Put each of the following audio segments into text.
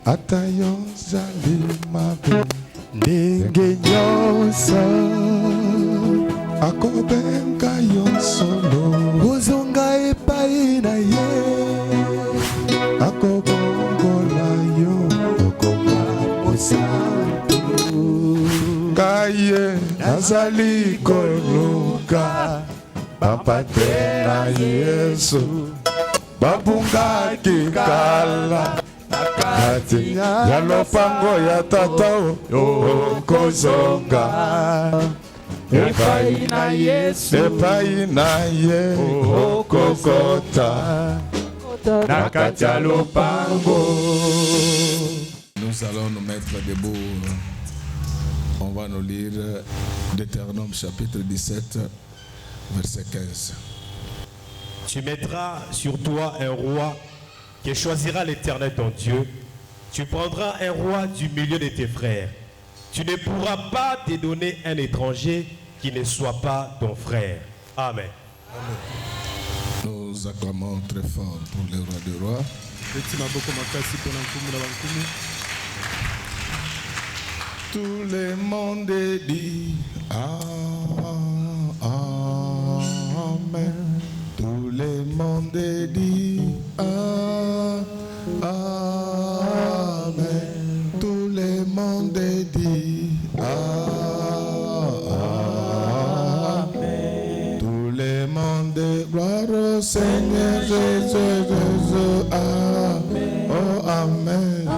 Atayo zali mabe ndenge nyonso akobenga yo solo ozonga epai na ye akobongola yo okoma mosantu kaye nazali koluka bapate na Yesu babungaki kala kati ya lopango ya tata okozonga epai na Yesu epai na ye okokota na kati ya lopango. Nous allons nous mettre debout. On va nous lire Deutéronome chapitre 17 verset 15. Tu mettras sur toi un roi qui choisira l'Éternel ton Dieu. Tu prendras un roi du milieu de tes frères. Tu ne pourras pas te donner un étranger qui ne soit pas ton frère. Amen. Nous acclamons très fort pour le roi des rois. Tout le monde dit Amen. Tout le monde dit Amen. Tout le monde dit Amen. Tout le monde gloire au Seigneur Jésus, Jésus. Amen. Oh Amen.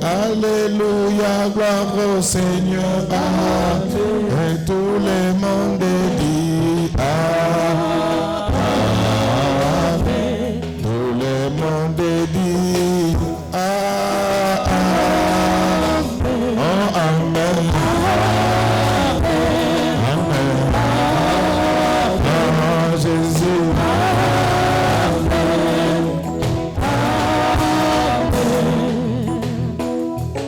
Alléluia, gloire au Seigneur, Amen. Et tout le monde dit Amen. Tout le monde dit Amen. Oh, Amen. Amen. Oh, Jésus.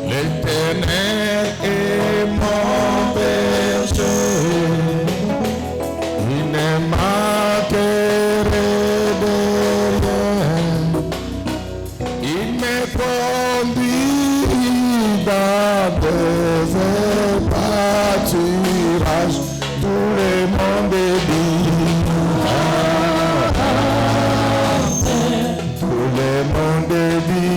L'Éternel est mon berger, il ne manquerait de rien. Il me conduit dans des pâturages, tout le monde dit Amen. Tout le monde dit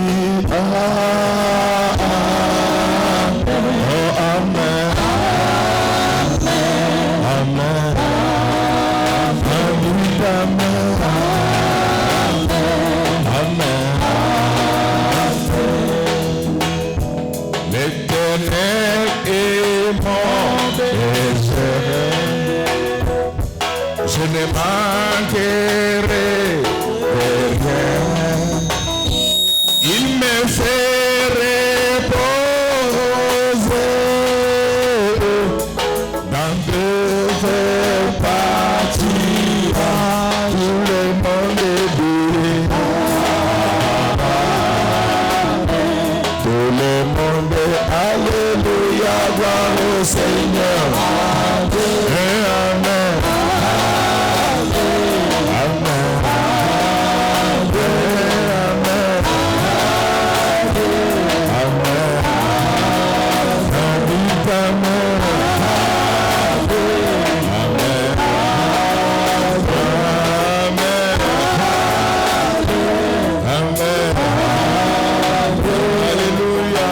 L'Éternel est mon berger, je ne manquerai de rien. Il me fait reposer dans de verts pâturages, tout le monde dit tout le monde, alléluia, gloire au Seigneur. Amen. Amen. Amen. Alléluia.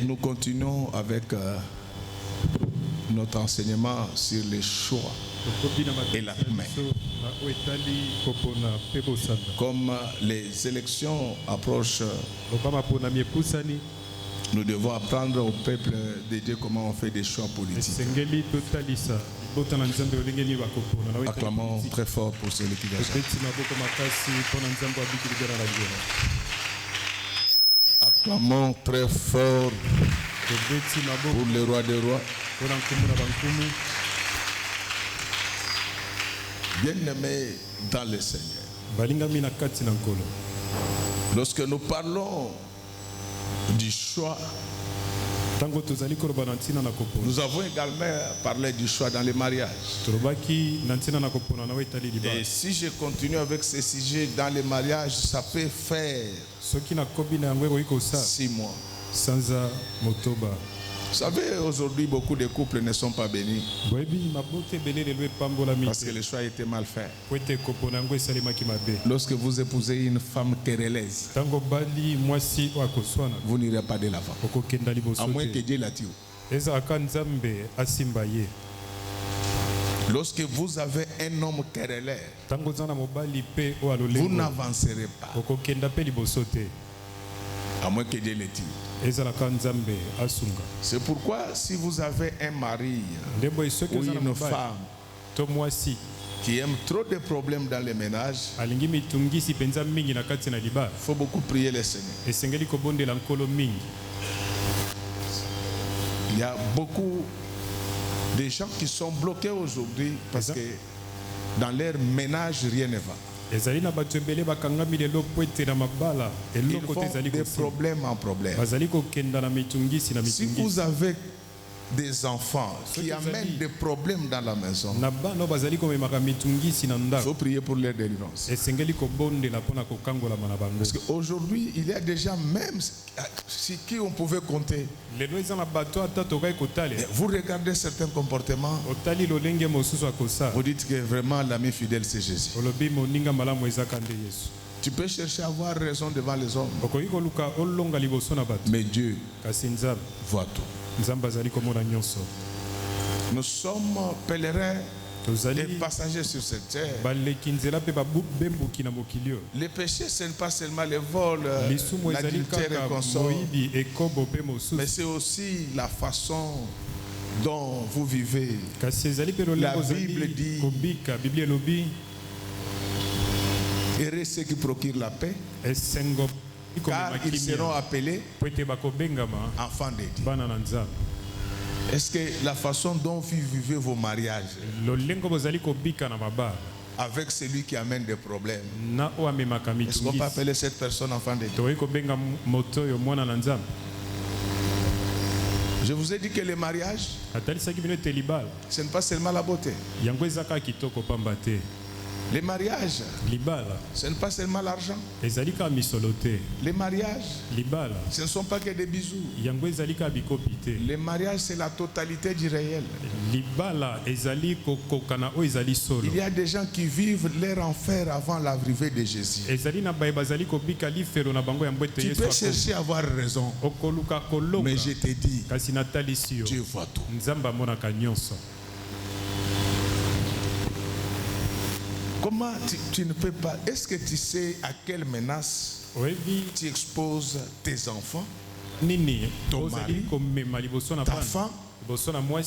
Nous continuons avec notre enseignement sur les choix et la main. Comme les élections approchent, nous devons apprendre au peuple de Dieu comment on fait des choix politiques. Acclamons très fort pour celui qui va chanter. Acclamons très fort pour le roi des rois. Bien-aimés dans le Seigneur. Lorsque nous parlons du choix, nous avons également parlé du choix dans les mariages. Et si je continue avec ce sujet dans les mariages, ça peut faire 6 mois. Vous savez, aujourd'hui, beaucoup de couples ne sont pas bénis parce que le choix a été mal fait. Lorsque vous épousez une femme querelleuse, vous n'irez pas de l'avant. À moins que Dieu la tue. Lorsque vous avez un homme querelleur, vous n'avancerez pas. À moins que Dieu le tue. C'est pourquoi si vous avez un mari ou une femme qui aime trop de problèmes dans les ménages, il faut beaucoup prier le Seigneur. Il y a beaucoup de gens qui sont bloqués aujourd'hui parce que dans leur ménage rien ne va. Ils font de problème en problème. Si vous avez des enfants qui amènent des problèmes dans la maison, il faut prier pour leur délivrance. Parce qu'aujourd'hui, il y a déjà même sur qui on pouvait compter. Vous regardez certains comportements, vous dites que vraiment l'ami fidèle c'est Jésus. Tu peux chercher à avoir raison devant les hommes, mais Dieu voit tout. Nous sommes pèlerins et passagers sur cette terre. Le péché, ce n'est pas seulement le vol, l'adultère et consort, mais c'est aussi la façon dont vous vivez. La Bible dit: heureux ceux qui procurent la paix, car ils seront appelés enfants de Dieu. Est-ce que la façon dont vous vivez vos mariages avec celui qui amène des problèmes, est-ce qu'on peut appeler cette personne enfant de Dieu? Je vous ai dit que le mariage, ce n'est pas seulement la beauté. Les mariages, ce n'est pas seulement l'argent. Les mariages, ce ne sont pas que des bisous. Les mariages, c'est la totalité du réel. Il y a des gens qui vivent leur enfer avant l'arrivée de Jésus. Tu peux chercher à avoir raison, mais je te dis, Dieu voit tout. Comment tu ne peux pas? Est-ce que tu sais à quelle menace tu exposes tes enfants, ton mari, ta femme,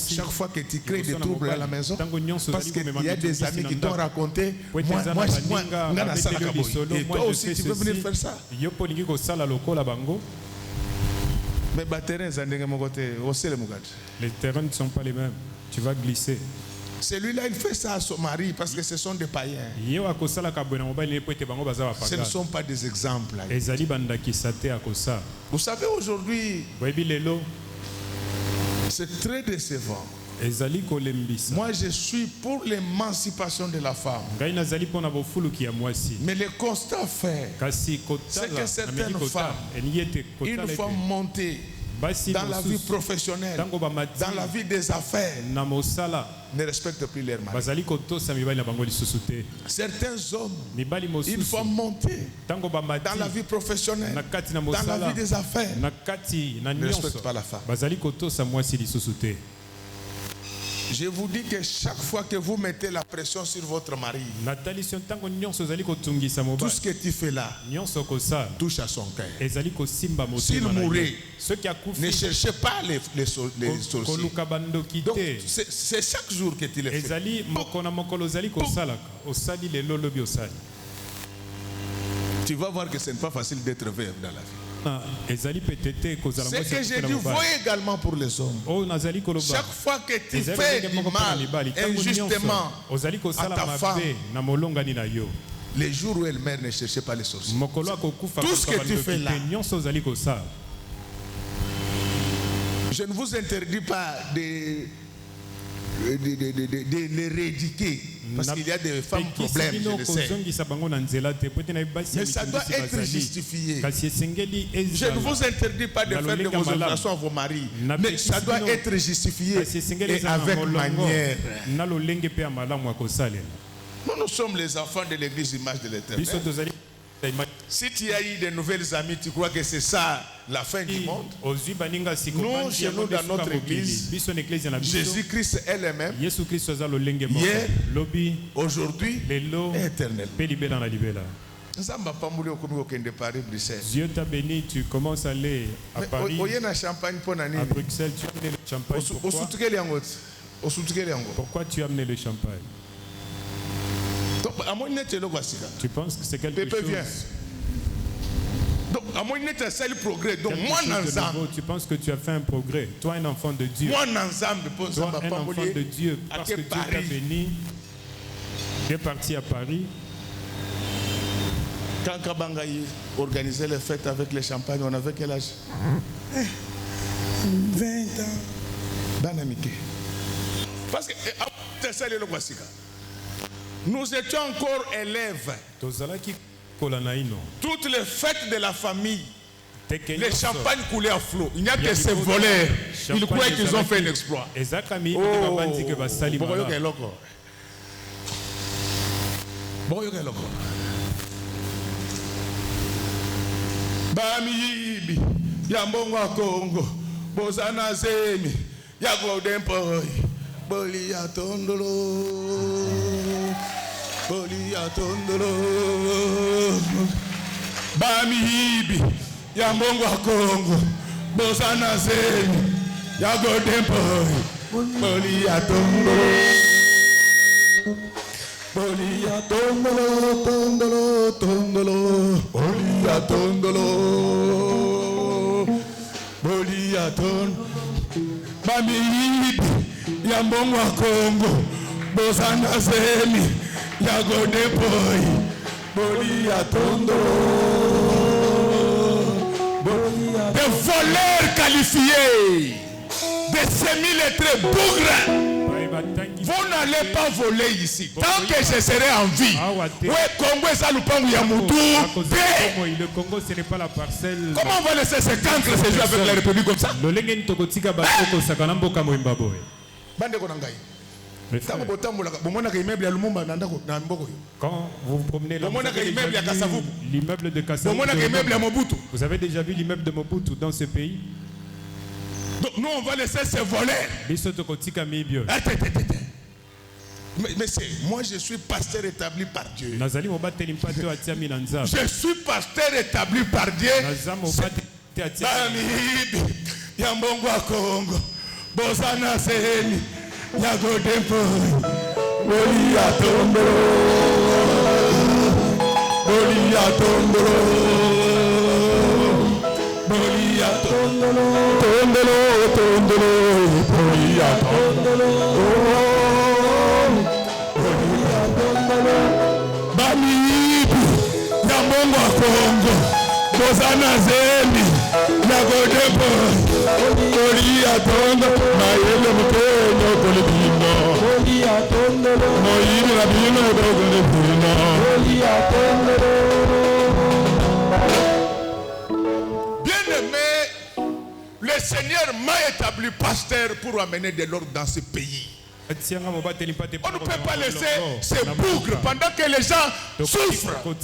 chaque fois que tu crées des troubles à la maison? Parce qu'il y a des amis qui t'ont raconté, moi, et toi aussi tu veux venir faire ça. Mais les terrains ne sont pas les mêmes. Tu vas glisser. Celui-là, il fait ça à son mari parce que ce sont des païens. Ce ne sont pas des exemples. Vous savez, aujourd'hui, c'est très décevant. Moi, je suis pour l'émancipation de la femme. Mais le constat fait, c'est que certaines femmes, une fois montées dans la vie professionnelle, dans la vie des affaires, ne respectent plus leur mari. Certains hommes, ils vont monter dans la vie professionnelle, dans la vie des affaires, ne respectent pas la femme. Je vous dis que chaque fois que vous mettez la pression sur votre mari, tout ce que tu fais là touche à son cœur. S'il mourait, ne cherchez pas les sorciers. Donc c'est chaque jour que tu le fais. Tu vas voir que ce n'est pas facile d'être veuve dans la vie. Ce que j'ai dit, voyez également pour les hommes. Chaque fois que tu fais du mal injustement à ta femme, les jours où elle meurt, ne cherchez pas les sorciers. Tout ce que tu fais là, je ne vous interdis pas de les rééduquer. Parce qu'il y a des femmes problèmes, je le sais. Mais ça doit être justifié. Je ne vous interdis pas de faire de vos opérations à vos maris. Mais ça doit être justifié et avec manière. Nous sommes les enfants de l'église Image de l'Éternel. Si tu as eu de nouvelles amies, tu crois que c'est ça la fin du monde? Nous, chez nous, dans notre église, Jésus-Christ est le même, hier, aujourd'hui et éternel. Dieu t'a béni, tu commences à aller à Paris, à Bruxelles, tu as amené le champagne. Pourquoi tu as amené le champagne? Tu penses que c'est quelque chose? Donc, tu penses que tu as fait un progrès. Toi, un enfant de Dieu. Toi, un enfant de Dieu. Parce que Dieu t'a béni. Tu es parti à Paris. Quand Kabangaï organisait les fêtes avec les champagnes, on avait quel âge? 20 ans. Banamike. Parce que nous étions encore élèves. Toutes les fêtes de la famille, les champagnes coulaient à flot. Il n'y a que ces voleurs. Ils croyaient qu'ils ont fait un exploit. Bamiyibi, Yambongwa Congo, Bozana Zemi, Yago Dempoy, Bolia Tondolo, Bolia Tondolo, Bamiyibi, Yambongwa Congo, Bozana Zemi, Yago Dempoy, Bolia Tondolo. Bolia tondolo, tondolo, tondolo, bolia tondolo, bolia tondolo. Mami yambongwa Congo, bozana zemi, yagode boy, bolia tondolo, bolia. Des voleurs qualifiés, des semi-lettrés bougres. Vous n'allez pas voler ici. Tant que je serai en vie. Le Congo, ce n'est pas la parcelle. Comment on va laisser ces cancres se jouer avec la République comme ça? Quand vous promenez l'immeuble de Kassavu, vous avez déjà vu l'immeuble de Mobutu dans ce pays? Donc nous on va laisser ces voleurs. Mais moi je suis pasteur établi par Dieu. Je suis pasteur établi par Dieu. Yambongwa Congo, Bozana Seni, Yago Dempo, Bolia Tondolo, Bolia Tondolo, Bolia Tondolo, Tondolo, Tondolo, Bolia Tondolo, Bolia Tondolo, Bamiyibi, Yambongwa Congo, Bozana Zemi, Yago Dempo, Bolia Tondolo, Mayele Mukenyo Kolibino, Bolia Tondolo, Moyini Rabino Kolibino, Bolia Tondolo. Le Le Seigneur m'a établi pasteur pour amener de l'ordre dans ce pays. On ne peut pas laisser ces bougres pendant que les gens souffrent. Et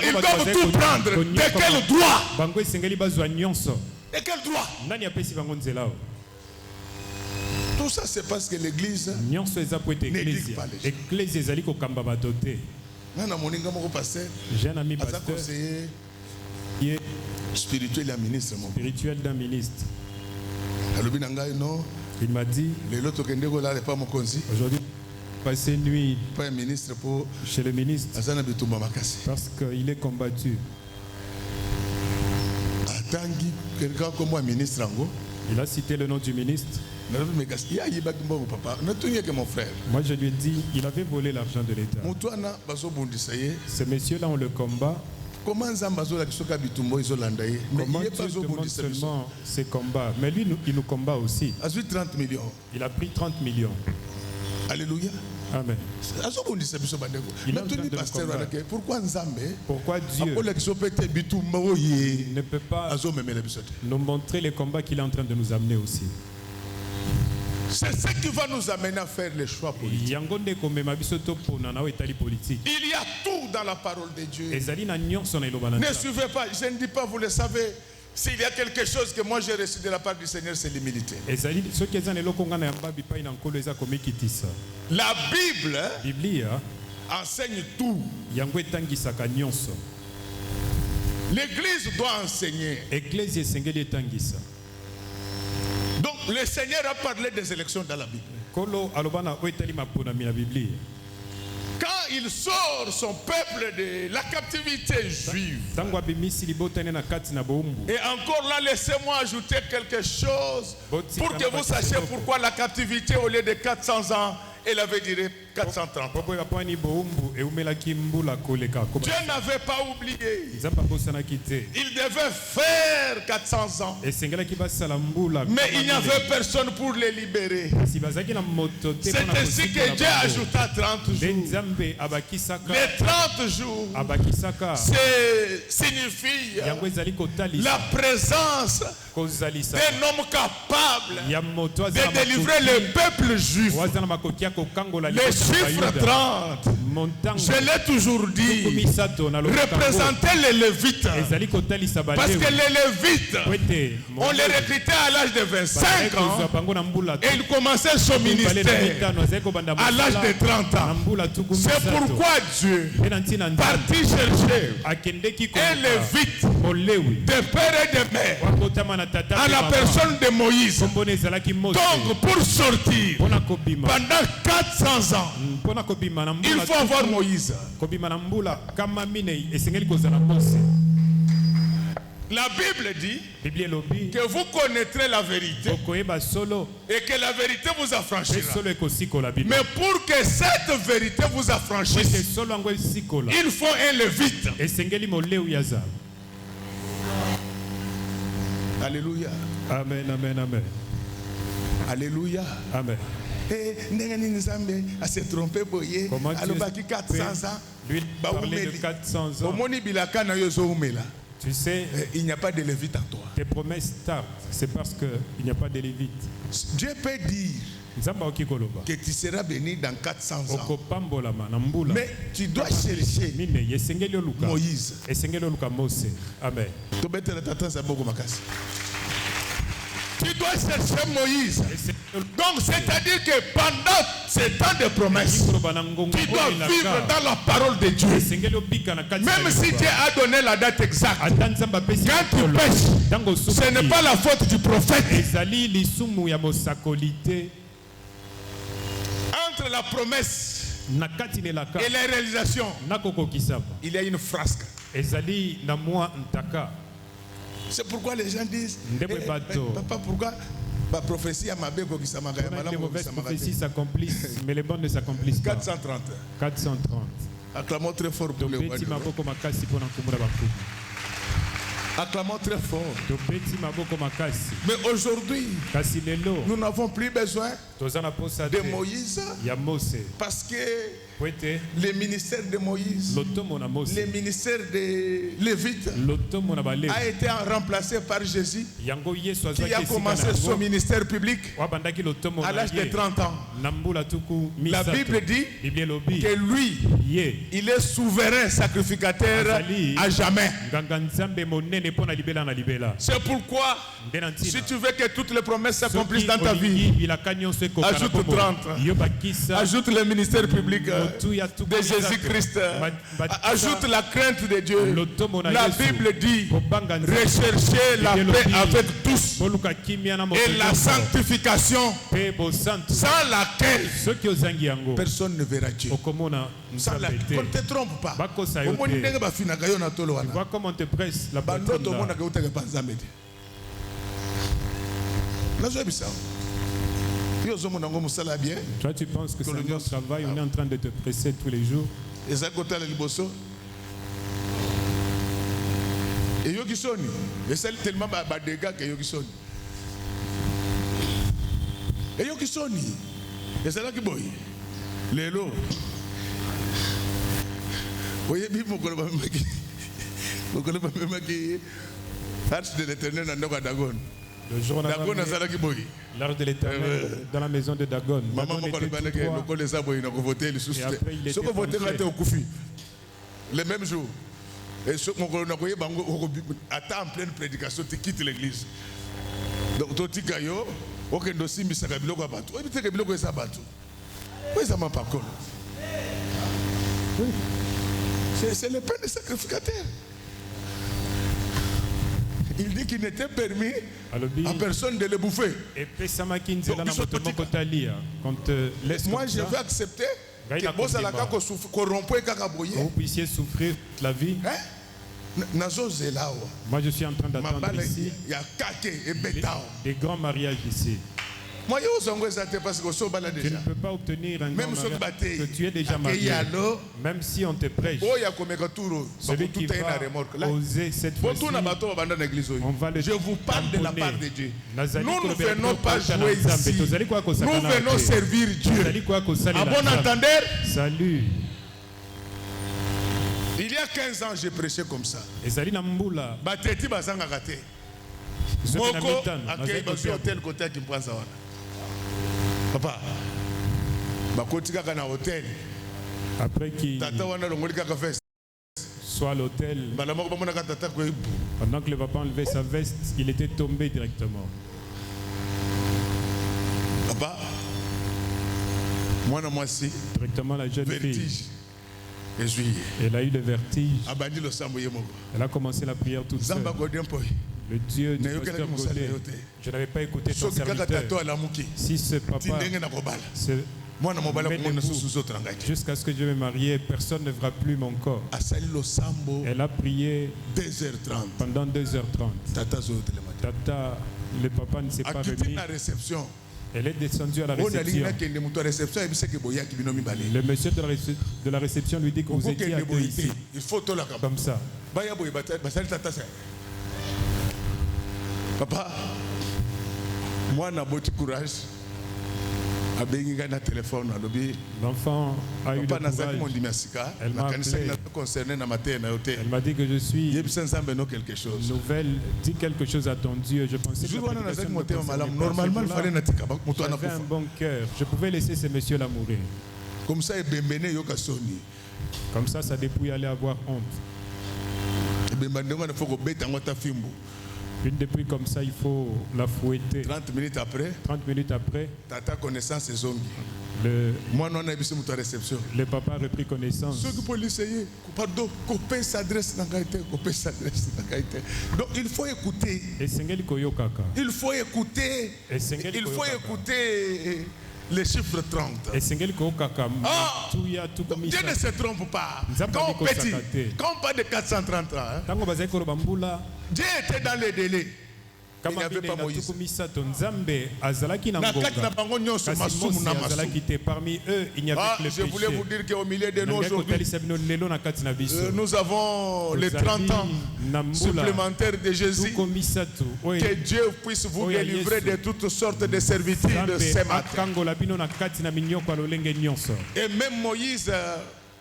ils doivent tout prendre. De quel droit? De quel droit? Tout ça, c'est parce que l'Église n'éduque pas les gens. J'ai un ami pasteur, conseiller spirituel d'un ministre. Il m'a dit, aujourd'hui, passer nuit pas un ministre pour chez le ministre parce qu'il est combattu. Il a cité le nom du ministre. Moi je lui ai dit, il avait volé l'argent de l'État. Ce monsieur-là, on le combat. Comment Dieu demande seulement ses combats? Mais lui, il nous combat aussi. 30 millions. Il a pris 30 millions. Alléluia. Amen. Pourquoi Dieu ne peut pas nous montrer les combats qu'il est en train de nous amener aussi? C'est ce qui va nous amener à faire les choix politiques. Il y a tout dans la parole de Dieu. Ne suivez pas, je ne dis pas, vous le savez. S'il y a quelque chose que moi j'ai reçu de la part du Seigneur, c'est l'humilité. La Bible enseigne tout. L'Église doit enseigner. Donc le Seigneur a parlé des élections dans la Bible. Quand il sort son peuple de la captivité juive. Et encore là, laissez-moi ajouter quelque chose pour que vous sachiez pourquoi la captivité, au lieu de 400 ans, elle avait duré 430 ans. Dieu n'avait pas oublié. Il devait faire 400 ans. Mais il n'y avait personne pour les libérer. C'est ainsi que Dieu ajouta 30 jours. Les 30 jours, signifie la présence d'un homme capable de délivrer le peuple juif. Les chiffres 30, je l'ai toujours dit, représentaient les Lévites. Parce que les Lévites, on les recrutait à l'âge de 25 ans et ils commençaient son ministère à l'âge de 30 ans. C'est pourquoi Dieu partit chercher un Lévite de père et de mère à la personne de Moïse. Donc pour sortir pendant 400 ans, il faut avoir Moïse. La Bible dit que vous connaîtrez la vérité et que la vérité vous affranchira. Mais pour que cette vérité vous affranchisse, il faut un Lévite. Alléluia. Amen, amen, amen. Alléluia. Amen. À se tromper, comment Dieu 400 ans. Lui parlait de 400 ans. Tu sais, il n'y a pas de Lévite en toi. Tes promesses tardent. C'est parce qu'il n'y a pas de Lévite. Dieu peut dire que tu seras béni dans 400 ans. Mais tu dois chercher Moïse. Amen. Tu dois chercher Moïse. Donc c'est-à-dire que pendant ces temps de promesses, tu dois vivre dans la parole de Dieu. Même si Dieu a donné la date exacte, quand tu pêches, ce n'est pas la faute du prophète. Entre la promesse et la réalisation, il y a une frasque. C'est pourquoi les gens disent, papa, pourquoi la prophétie à ma belle prophéties s'accomplissent, mais les bonnes ne s'accomplissent pas. 430. 430. Acclamons très fort pour le roi. Acclamons très fort. Mais aujourd'hui, nous n'avons plus besoin de Moïse. Parce que le ministère de Moïse, le ministère des Lévites a été remplacé par Jésus qui a commencé son ministère public à l'âge de 30 ans. La Bible dit que lui, il est souverain sacrificateur à jamais. C'est pourquoi, si tu veux que toutes les promesses s'accomplissent dans ta vie, ajoute 30, ajoute le ministère public de Jésus-Christ, ajoute la crainte de Dieu. La Bible dit recherchez la paix avec tous et la sanctification sans laquelle personne ne verra Dieu. Sans laquelle, on ne te trompe pas. Tu vois comment on te presse la bataille là. Toi, tu penses que c'est un bon travail, on est en train de te presser tous les jours. Et ça, côté la liboso. Et Yokisoni, et c'est tellement des gars que Yokisoni. Et Yokisoni, et c'est là qui boy. Les lots. Voyez bien, mon collègue, Arche de l'Éternel dans Dagon. Le jour Dagon a ça qui boy. L'arche de l'Éternel dans la maison de Dagon. Maman m'a dit que le collègue a voté le sous. Ce que voté au Koufi. Le même jour. Et ce qu'on a voyé, attends en pleine prédication, tu quittes l'église. Donc, tu dis que ok, dossier, mais ça va bloquer bateau. Et puis, tu bloquer ça bateau. Oui, ça m'a pas connu. C'est le pain des sacrificateurs. Il dit qu'il n'était permis à personne de le bouffer. Donc, moi, je vais accepter que vous puissiez souffrir toute la vie. Moi, je suis en train d'attendre ici des grands mariages ici. Tu ne peux pas obtenir un grand mariage que tu es déjà marié. Même si on te prêche, celui qui va oser cette fois-ci, je vous parle de la part de Dieu. Nous ne venons pas jouer ici. Nous venons servir Dieu. À bon entendeur, salut. Il y a 15 ans, j'ai prêché comme ça. Papa, après qu'il soit à l'hôtel, pendant que le papa enlevait sa veste, il était tombé directement. Papa, directement la jeune fille. Elle a eu le vertige. Elle a commencé la prière toute seule. Le Dieu du pasteur Godet, je n'avais pas écouté son serviteur. Si ce papa se jusqu'à ce que je me marie, personne ne verra plus mon corps. Elle a prié 2h30. Pendant 2h30. Tata, le papa ne s'est pas remis. Elle est descendue à la réception. Le monsieur de la réception lui dit que vous étiez à deux ici. Comme ça. Papa, moi, j'ai beaucoup de courage. L'enfant a eu le courage. Elle m'a appelé. Elle m'a dit que je suis nouvelle. Dis quelque chose à ton Dieu. Je pensais que normalement, il fallait j'avais un bon cœur. Je pouvais laisser ce monsieur-là mourir. Comme ça, ça dépouille aller avoir honte. Une depuis comme ça, il faut la fouetter. 30 minutes après, Tata connaissance ses ongles. Le papa a repris connaissance. Donc il faut écouter. Il faut écouter. Les chiffres 30. Dieu ne se trompe pas. Quand on parle de 430 ans, Dieu était dans les délais. il n'y avait pas Moïse. Parmi eux, il n'y avait que le péché. Je voulais vous dire qu'au milieu de nous aujourd'hui, nous avons les 30 ans supplémentaires de Jésus. Que Dieu puisse vous délivrer de toutes sortes de servitudes ce matin. Et même Moïse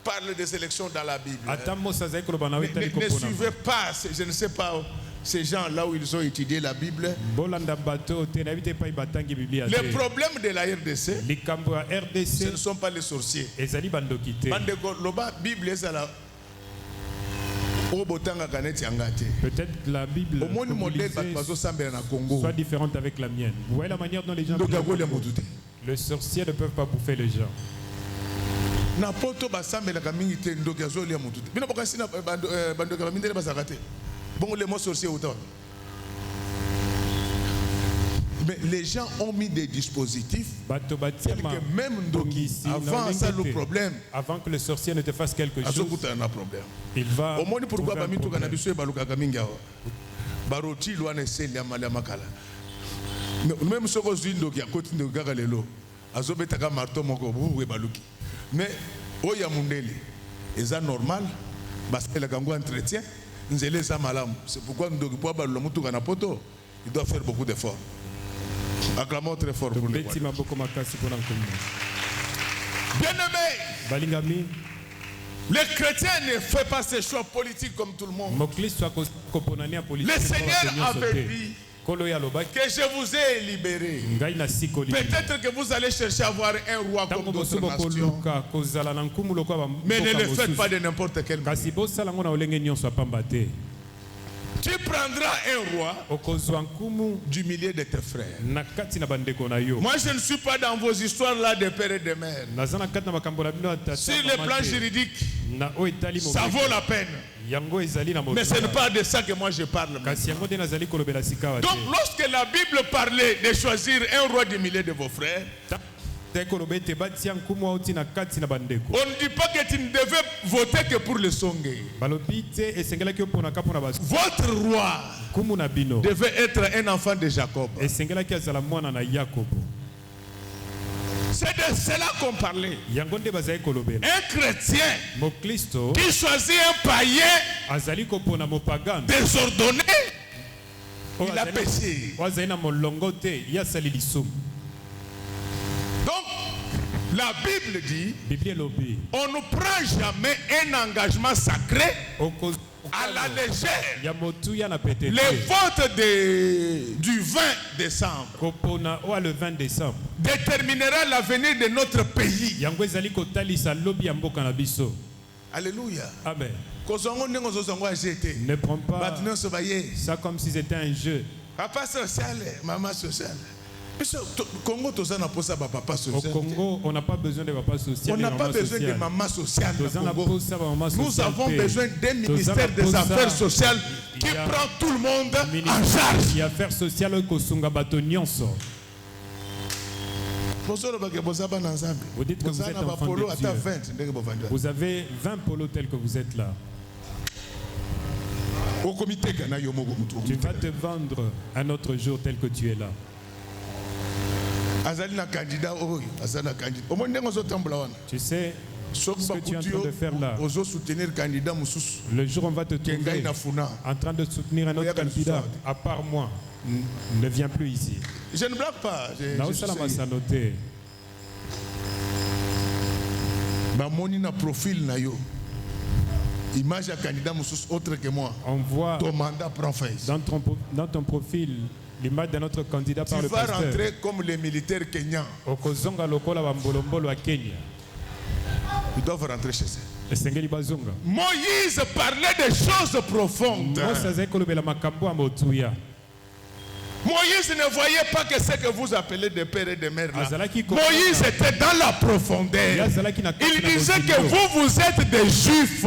parle des élections dans la Bible. Ne suivez pas, je ne sais pas, ces gens là où ils ont étudié la Bible. Le problème de la RDC, ce ne sont pas les sorciers. Peut-être la Bible soit différente avec la mienne. Vous voyez la manière dont les gens le sorcier ne peut pas bouffer les gens. Bon, les mots sorciers autant. Mais les gens ont mis des dispositifs que même avant ça le problème, avant que le sorcier ne te fasse quelque chose, il va au moins pourquoi pas même ce qu'on dit donc il y a côté de Gagalelo azobetaka marteau moko buwe baluki mais oya mundeli est normal parce que la gango entretien nzele sa malamu c'est pourquoi ndoki po balu mutu kana poto il doit faire beaucoup d'efforts. Acclamons très fort pour lui. Bien-aimé, les chrétiens ne font pas ces choix politiques comme tout le monde. Le Seigneur avait dit que je vous ai libéré. Peut-être que vous allez chercher à avoir un roi comme d'autres nations. Mais ne le faites pas de n'importe quel manière. Tu prendras un roi du milieu de tes frères. Moi, je ne suis pas dans vos histoires là de père et de mère. Sur le plan juridique, ça vaut la peine. Mais ce n'est pas de ça que moi je parle. Donc, lorsque la Bible parlait de choisir un roi du milieu de vos frères, on ne dit pas que tu ne devais voter que pour le Songé. Votre roi devait être un enfant de Jacob. C'est de cela qu'on parlait. Un chrétien qui choisit un païen désordonné, il a péché. Donc, la Bible dit, on ne prend jamais un engagement sacré à la légère. Le vote du 20 décembre déterminera l'avenir de notre pays. Alléluia. Amen. Ne prends pas ça comme si c'était un jeu. Papa social, maman social. Au Congo, on n'a pas besoin de papa social. On n'a pas besoin de maman sociale. Nous avons besoin d'un ministère des Affaires sociales qui prend tout le monde en charge. Il y a affaires sociales au Sungabatonianso. Vous dites que vous êtes enfant de Dieu. Vous avez 20 polos tels que vous êtes là. Tu vas te vendre un autre jour tel que tu es là. Tu sais ce que tu es en train de faire là. Le jour où on va te trouver en train de soutenir un autre candidat, à part moi, ne viens plus ici. Je ne blague pas. Image à candidat autre que moi. On voit ton mandat prend fin. Dans ton profil l'image de notre candidat par le pasteur. Tu vas rentrer comme les militaires kenyans. Ils doivent rentrer chez eux. Moïse parlait des choses profondes. Moïse ne voyait pas que ce que vous appelez des pères et des mères là. Moïse était dans la profondeur. Il disait que vous êtes des juifs.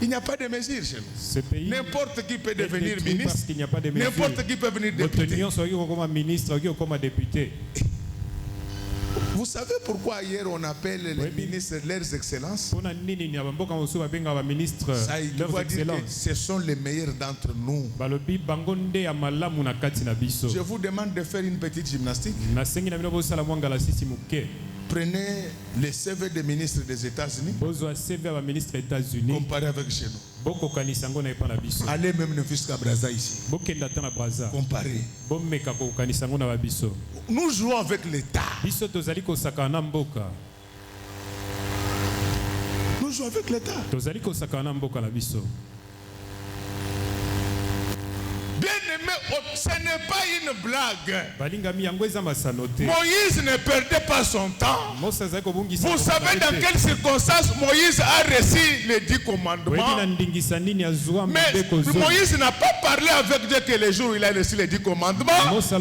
Il n'y a pas de mesure chez nous. N'importe qui peut devenir ministre. N'importe qui peut devenir député. Vous savez pourquoi hier on appelle les ministres leurs excellences? Ça, il doit dire que ce sont les meilleurs d'entre nous. Je vous demande de faire une petite gymnastique. Prenez les CV des ministres des États-Unis. Comparez avec chez nous. Allez même jusqu'à Brazza ici. Comparez. Nous jouons avec l'État. Nous jouons avec l'État. Bien-aimé, ce n'est pas une blague. Moïse ne perdait pas son temps. Vous savez dans quelles circonstances Moïse a reçu les 10 commandements. Mais Moïse n'a pas parlé avec Dieu que les jours où il a reçu les 10 commandements. Moïse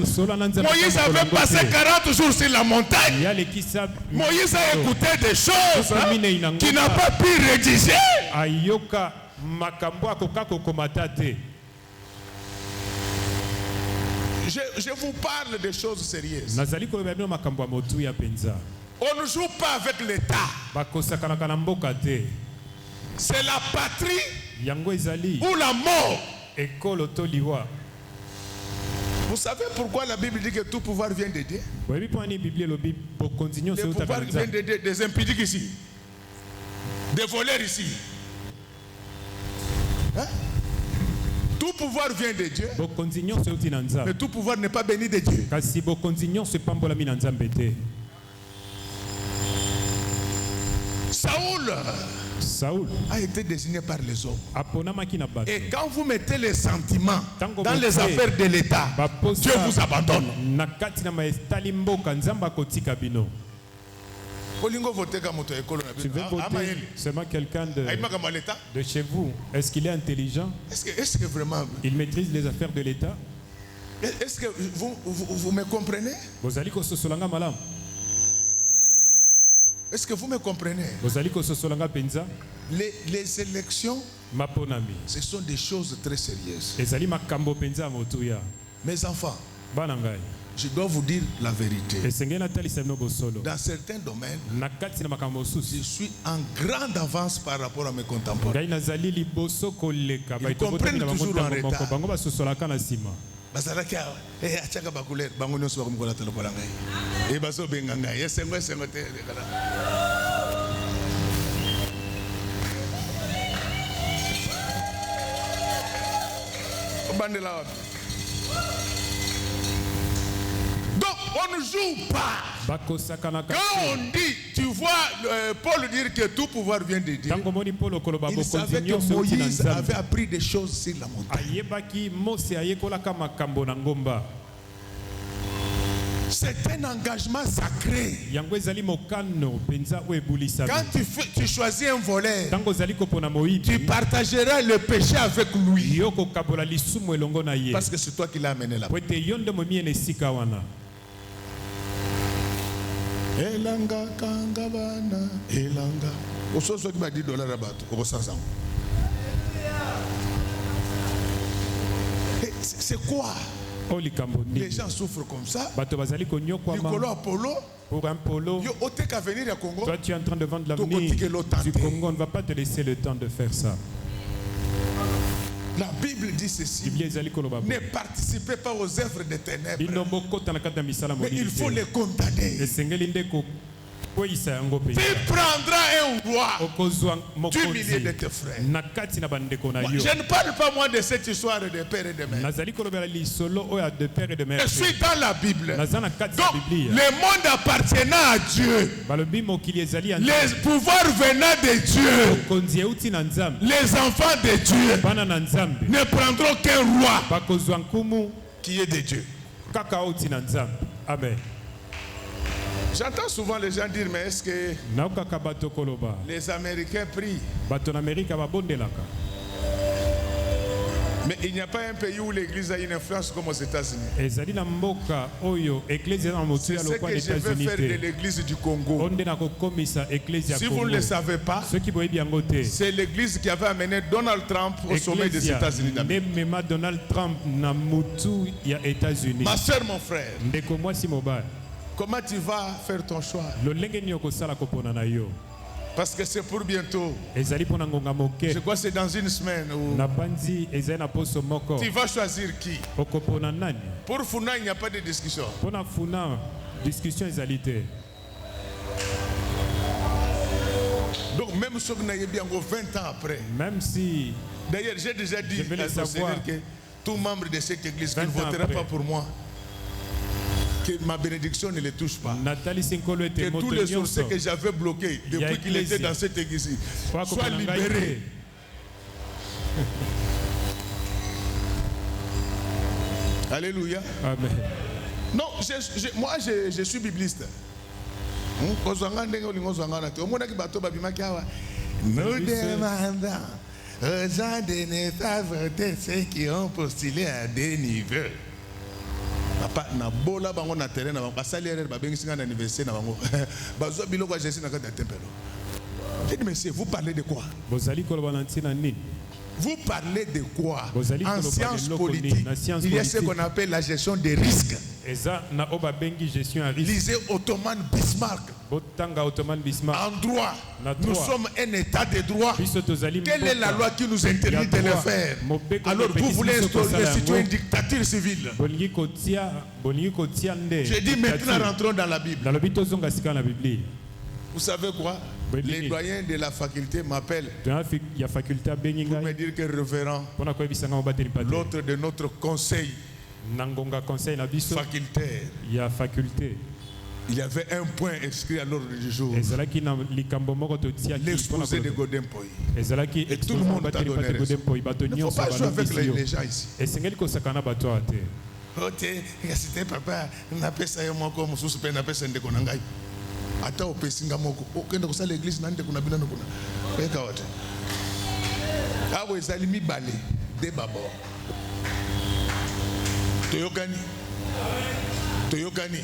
avait passé 40 jours sur la montagne. Moïse a écouté des choses qu'il n'a pas pu rédiger. Je vous parle de choses sérieuses. On ne joue pas avec l'État. C'est la patrie ou la mort. Vous savez pourquoi la Bible dit que tout pouvoir vient de Dieu? Le pouvoir vient de Dieu, des impudiques ici, des voleurs ici. Hein? Tout pouvoir vient de Dieu, mais tout pouvoir n'est pas béni de Dieu. Saoul a été désigné par les hommes. Et quand vous mettez les sentiments dans les affaires de l'État, Dieu vous abandonne. Tu veux voter seulement quelqu'un de chez vous. Est-ce qu'il est intelligent? Est-ce que vraiment il maîtrise les affaires de l'État? Est-ce que vous me comprenez? Est-ce que vous me comprenez? Les élections, ce sont des choses très sérieuses. Mes enfants, je dois vous dire la vérité. Dans certains domaines, je suis en grande avance par rapport à mes contemporains. Ils comprennent toujours en retard. Donc on ne joue pas. Quand on dit, tu vois Paul dire que tout pouvoir vient de Dieu, il savait que Moïse avait appris des choses sur la montagne. C'est un engagement sacré. Quand tu choisis un voleur, tu partageras le péché avec lui. Parce que c'est toi qui l'as amené là-bas. Elanga kangabana elanga. Ososo qui m'a dit $10 à battre au 500. C'est quoi? Les gens souffrent comme ça. Nicolas Apollo. Pour un polo, toi tu es en train de vendre l'avenir du Congo. On ne va pas te laisser le temps de faire ça. La Bible dit ceci: ne participez pas aux œuvres des ténèbres, mais il faut les condamner. Tu prendras un roi du milieu de tes frères. Moi, je ne parle pas moi de cette histoire de père et de mère. Je suis dans la Bible. Donc, le monde appartenant à Dieu, les pouvoirs venant de Dieu, les enfants de Dieu ne prendront qu'un roi qui est de Dieu. Amen. J'entends souvent les gens dire, mais est-ce que les Américains prient? Mais il n'y a pas un pays où l'église a une influence comme aux États-Unis. C'est ce que je veux faire de l'église du Congo. Si vous ne le savez pas, c'est l'église qui avait amené Donald Trump au sommet des États-Unis d'Amérique. Ma soeur, mon frère, Comment tu vas faire ton choix? Parce que c'est pour bientôt. Je crois que c'est dans une semaine. Tu vas choisir qui? Pour Funa, il n'y a pas de discussion. Donc même si vous avez bien 20 ans après. Même si. D'ailleurs, j'ai déjà dit à Seigneur que tout membre de cette église qui ne votera pas pour moi, que ma bénédiction ne les touche pas. Que tous les sourcils que j'avais bloqués depuis qu'il était dans cette église soient libérés. Alléluia. Amen. Non, moi je suis bibliste. Nous demandons aux gens de ne pas voter ceux qui ont postulé à des niveaux. Papa, na bola bango na terrain na bango salaire ba bengi singa na anniversaire na bango. Bazo biloko je suis na kata tempelo. J'ai dit monsieur, vous parlez de quoi? Vous parlez de quoi? En sciences politiques, il y a ce qu'on appelle la gestion des risques. Lisez Ottoman Bismarck. En droit, nous sommes un état de droit. Quelle est la loi qui nous interdit de le faire? Alors vous voulez instituer une dictature civile. J'ai dit maintenant rentrons dans la Bible. Vous savez quoi? Les doyens de la faculté m'appellent pour me dire que révérend, l'autre de notre conseil facultaire, il y avait un point inscrit à l'ordre du jour, l'exposé de Godin Poy. Et tout le monde t'a donné raison. Il ne faut pas jouer avec les gens ici. C'était papa, n'a pas ça moi comme sous-peine, n'a pas ça de Konangai. Ata opesinga moko okenda kusala l'église nande kuna bina kuna peka wote awo ezali mibale de babo toyokani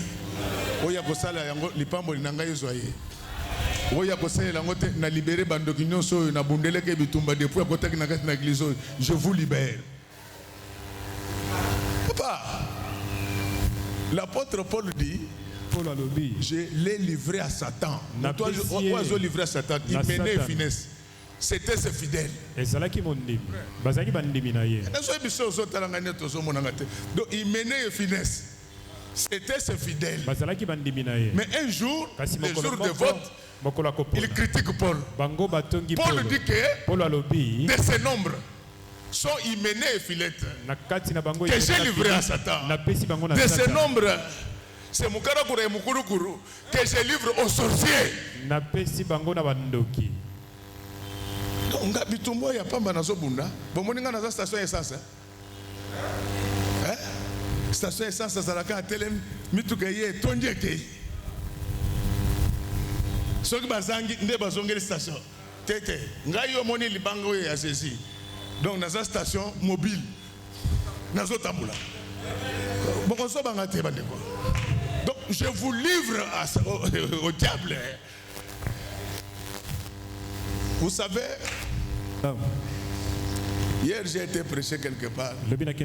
oya kosala yango lipambo linanga ezwaye oya kosala yango te na libérer bandoki nyonso oyo na bundeleke bitumba depuis akotaki na kati na église oyo je vous libère. Papa, l'apôtre Paul dit je l'ai livré à Satan. Toi, je livré à Satan. Il menait finesse. C'était ses fidèles. Donc il menait finesse. C'était ses fidèles. Mais un jour, le jour de vote, il critique Paul. Paul dit que de ces nombres sont hyménés et filettes que j'ai livré à Satan. De ces nombres, c'est mon karakuru et mon kurukuru que je livre aux sorciers. Donc, bitumbo ya pamba na zobunda. Bomoninga na station essence. Station essence zalaka telem mituka ye tonje ke. Soki bazangi nde bazongeli station. Tete, ngai yo moni libango ya ceci. Donc na station mobile. Na zotabula. Boko so banga te bandeko. Donc je vous livre au diable. Vous savez, hier j'ai été prêché quelque part. Oui, mais que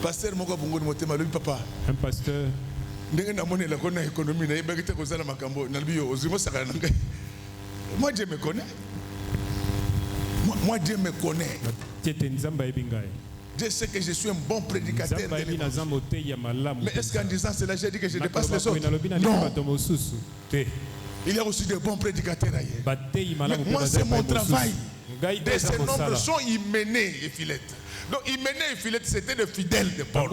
pasteur moko bungo motema lui papa. Un pasteur. Ndenge na moni la kona économie na yebaki ko sala makambo na biyo ozimo saka na ngai. Moi Dieu me connaît. Moi Dieu me connaît. Dieu sait que je suis un bon prédicateur. Mais est-ce qu'en disant cela, j'ai dit que je dépasse les autres? Non. Il y a aussi de bons prédicateurs ailleurs. Mais moi, c'est mon travail. De ces nombres sont hyménés et filettes. Donc, hyménés et filettes, c'était des fidèles de Paul.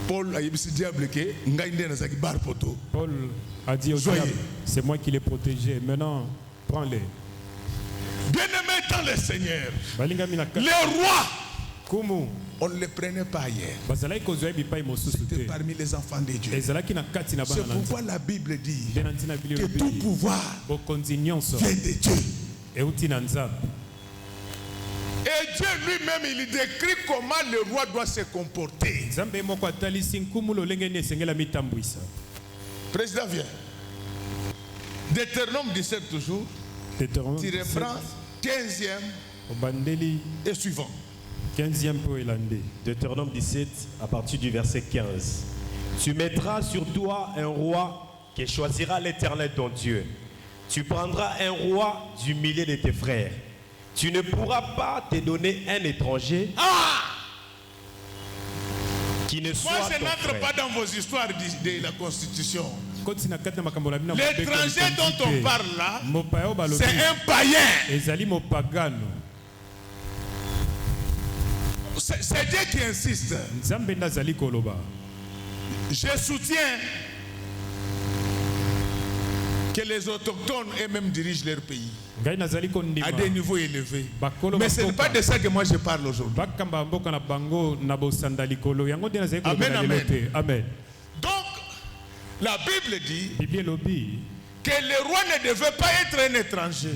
Paul a dit diable que Paul a dit au diable, c'est moi qui l'ai protégé. Maintenant, prends-les. Bien-aimés dans le Seigneur, les rois, on ne les prenait pas hier. C'était parmi les enfants de Dieu. C'est pourquoi la Bible dit que tout pouvoir vient de Dieu. Et Dieu lui-même, il décrit comment le roi doit se comporter. Président, viens. Deutéronome 17 toujours. Tu reprends 15e et suivant. 15e pour Elandé. Deutéronome 17, à partir du verset 15. Tu mettras sur toi un roi qui choisira l'Éternel ton Dieu. Tu prendras un roi du milieu de tes frères. Tu ne pourras pas te donner un étranger qui ne soit Moi, je ton n'entre frère. pas dans vos histoires de la Constitution. L'étranger L'étranger dont on parle là, c'est un païen. C'est Dieu qui insiste. Je soutiens que les autochtones eux-mêmes dirigent leur pays à des niveaux élevés. Mais ce n'est pas de ça que moi je parle aujourd'hui. Amen, amen. Amen. Donc, la Bible dit que le roi ne devait pas être un étranger.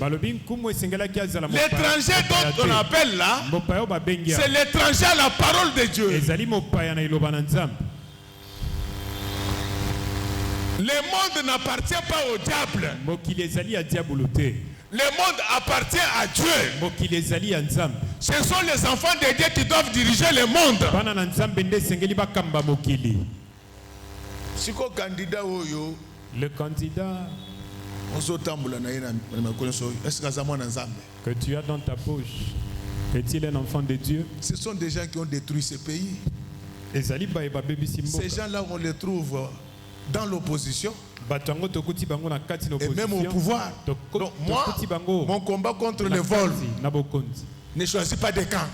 L'étranger dont on appelle là, c'est l'étranger à la parole de Dieu. Le monde n'appartient pas au diable. Le monde appartient à Dieu. Ce sont les enfants de Dieu qui doivent diriger le monde. Si le candidat le candidat que tu as dans ta poche, est-il un enfant de Dieu? Ce sont des gens qui ont détruit ce pays. Ces gens-là, on les trouve dans l'opposition et même au pouvoir. Donc moi, mon combat contre le vol ne choisit pas de camp.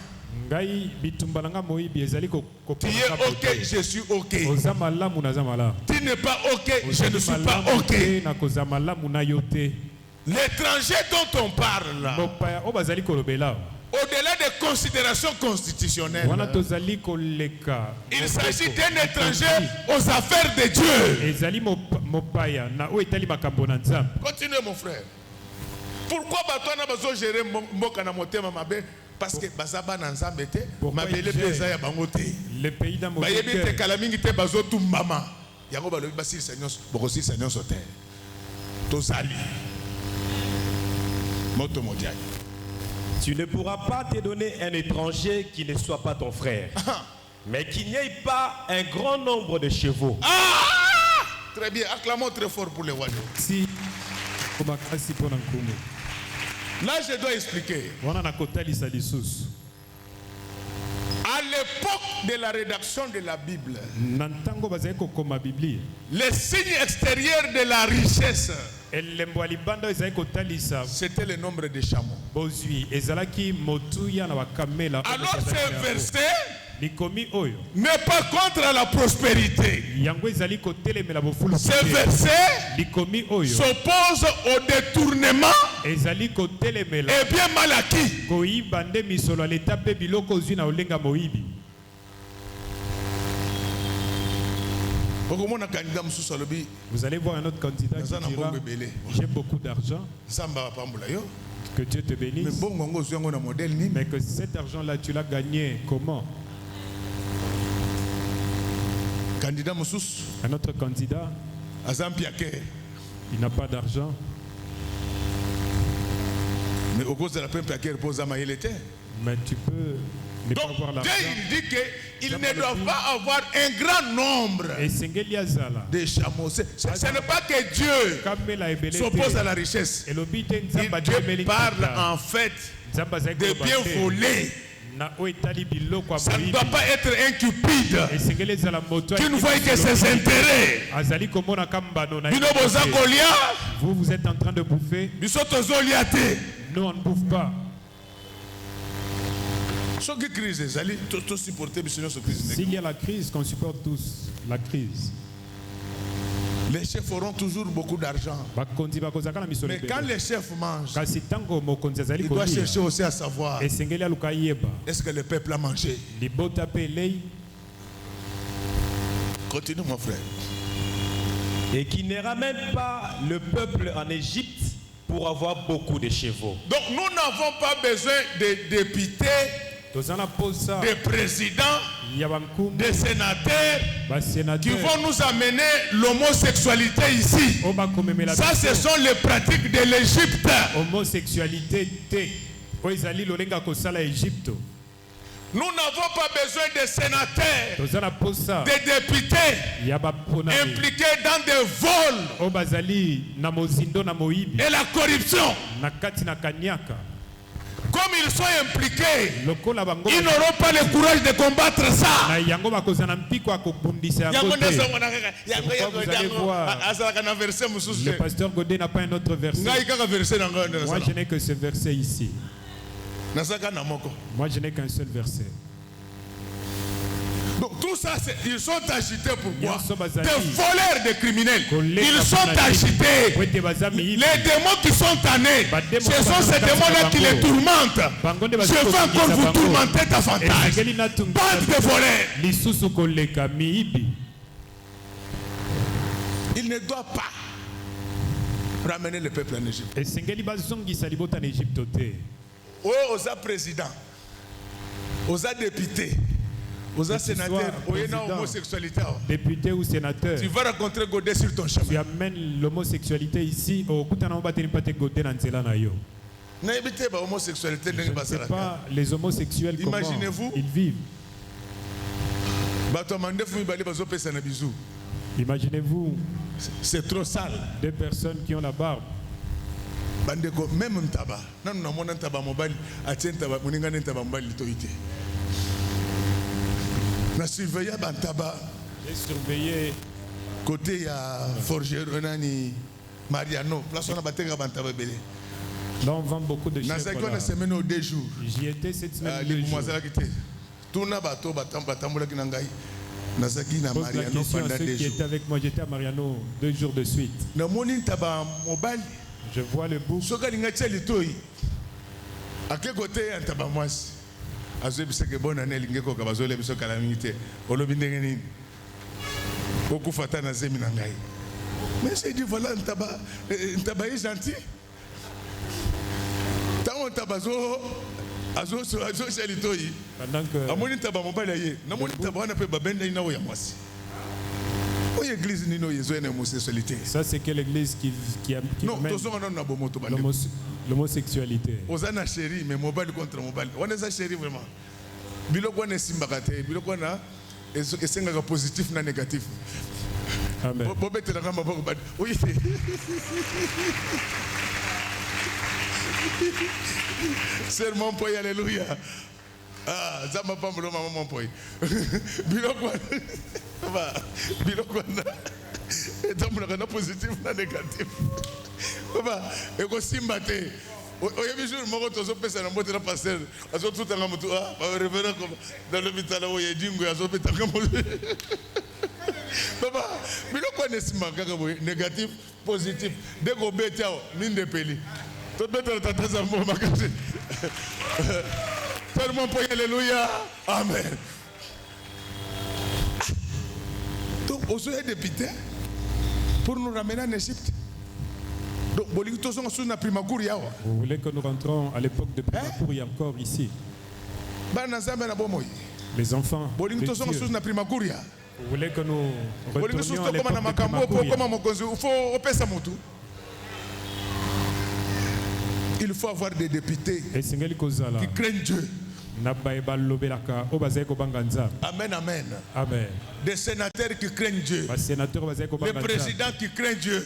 Tu es OK, je suis OK. Tu n'es pas OK, je ne suis pas OK. L'étranger dont on parle là, au-delà des considérations constitutionnelles, il s'agit d'un étranger aux affaires de Dieu. Continue mon frère. Pourquoi tu as besoin de gérer mon motema mabe? Parce que bazaba nanzambe te, mabele peza ya bangote. Le pays dans mon bayebi te kalamingi te bazo tu mama. Yango balobi basili Seigneur, bokosi Seigneur soter. Tozali. Moto mondial. Tu ne pourras pas te donner un étranger qui ne soit pas ton frère, mais qui n'ait pas un grand nombre de chevaux. Très bien, acclamons très fort pour les royaumes. Si. Là, je dois expliquer. À l'époque de la rédaction de la Bible, les signes extérieurs de la richesse, c'était le nombre de chameaux. Alors ce verset n'est pas contre la prospérité. Ce verset s'oppose au détournement et bien mal acquis. Vous allez voir un autre candidat qui dira: j'ai beaucoup d'argent, que Dieu te bénisse, mais que cet argent-là, tu l'as gagné comment? Un autre candidat, il n'a pas d'argent, mais tu peux ne pas avoir l'argent. Dieu dit qu'ils ne doivent pas avoir un grand nombre de chameaux. Ce n'est pas que Dieu s'oppose à la richesse. Dieu parle en fait de biens volés. Ça ne doit pas être un cupide qui ne voit que ses intérêts. Vous êtes en train de bouffer. Nous, on ne bouffe pas. S'il y a la crise, qu'on supporte tous la crise. Les chefs auront toujours beaucoup d'argent. Mais quand les chefs mangent, ils doivent chercher aussi à savoir: est-ce que le peuple a mangé? Continue mon frère. Et qui ne ramène pas le peuple en Égypte pour avoir beaucoup de chevaux. Donc nous n'avons pas besoin de députés, de présidents, de sénateurs qui vont nous amener l'homosexualité ici. Ça, ce sont les pratiques de l'Égypte. Homosexualité. Nous n'avons pas besoin de sénateurs, de députés impliqués dans des vols et la corruption. Comme ils sont impliqués, ils n'auront pas le courage de combattre ça. Le pasteur Godé n'a pas un autre verset. Moi, je n'ai que ce verset ici. Moi, je n'ai qu'un seul verset. Donc tout ça, ils sont agités pourquoi? Des voleurs, des criminels. Ils sont agités. Les démons qui sont tannés, ce sont ces démons-là qui les tourmentent. Je vais encore vous tourmenter davantage. Bande de voleurs. Il ne doit pas ramener le peuple en Égypte. Aux présidents, aux députés, aux sénateurs, aux homosexualité. Député ou sénateur. Tu vas rencontrer Godé sur ton chemin. Tu amènes l'homosexualité ici. Je ne sais pas les homosexuels comment ils vivent. Imaginez-vous. C'est trop sale. Deux personnes qui ont la barbe. Même un tabac. Non, non, mon tabac mobile. Attends, tabac. Mon ingénieur tabac mobile litoïté. Na surveillé un tabac. J'ai surveillé. Côté à Forger, Renani, Mariano. Place on a battu un tabac belé. Là on vend beaucoup de chèvres. Dans cette semaine ou 2 jours. J'y étais cette semaine 2 jours. Tout n'a pas bateau, batamboula qui n'engaille. Pose la question à ceux qui étaient avec moi. J'étais à Mariano 2 jours de suite. Na morning tabac mobile. Je vois le bout. À quel côté un tabac moi? À ce que bonne année, l'ingéko kabazole biso calamité. Olobindengeni. Beaucoup fatana zeminangai. Mais j'ai dit voilà un tabac est gentil. Tant un tabazo, azo chez l'itoyi. Pendant que. À mon tabac mobile aïe. Na mon tabac na pe babenda ina oya mwasi. L'église nino yezo ene homosexualité. Ça c'est quelle église qui non, tous on a bomoto bande. L'homosexualité. Ozana chéri mais mobile contre mobile. On est ça chéri vraiment. Biloko na simbakate, biloko na esenga positif na négatif. Amen. Bobete na ngamba boko bad. Oui. Sermon poy alléluia. Ah, zama pambo maman poy. Biloko biloko na etambola na positif na négatif. Papa, eko simba te. Oyebi jour moko tozo pesa na mbote na pasteur. Azo tutanga mutu ah, révérend comme dans l'hôpital où il dingo azo petanga mo. Papa, biloko na simba kaka boy négatif, positif. Dès qu'on bête mine de peli. Tout bête tata za mo makasi. Tellement pour alléluia. Amen. Donc, aux yeux députés, pour nous ramener en Égypte. Donc, vous voulez que nous rentrons à l'époque de Primacour, il y a encore ici. Les enfants. Vous voulez que nous retournions à l'époque de Primacour. Il faut avoir des députés qui craignent Dieu. Amen, amen. Amen. Des sénateurs qui craignent Dieu. Des présidents qui craignent Dieu.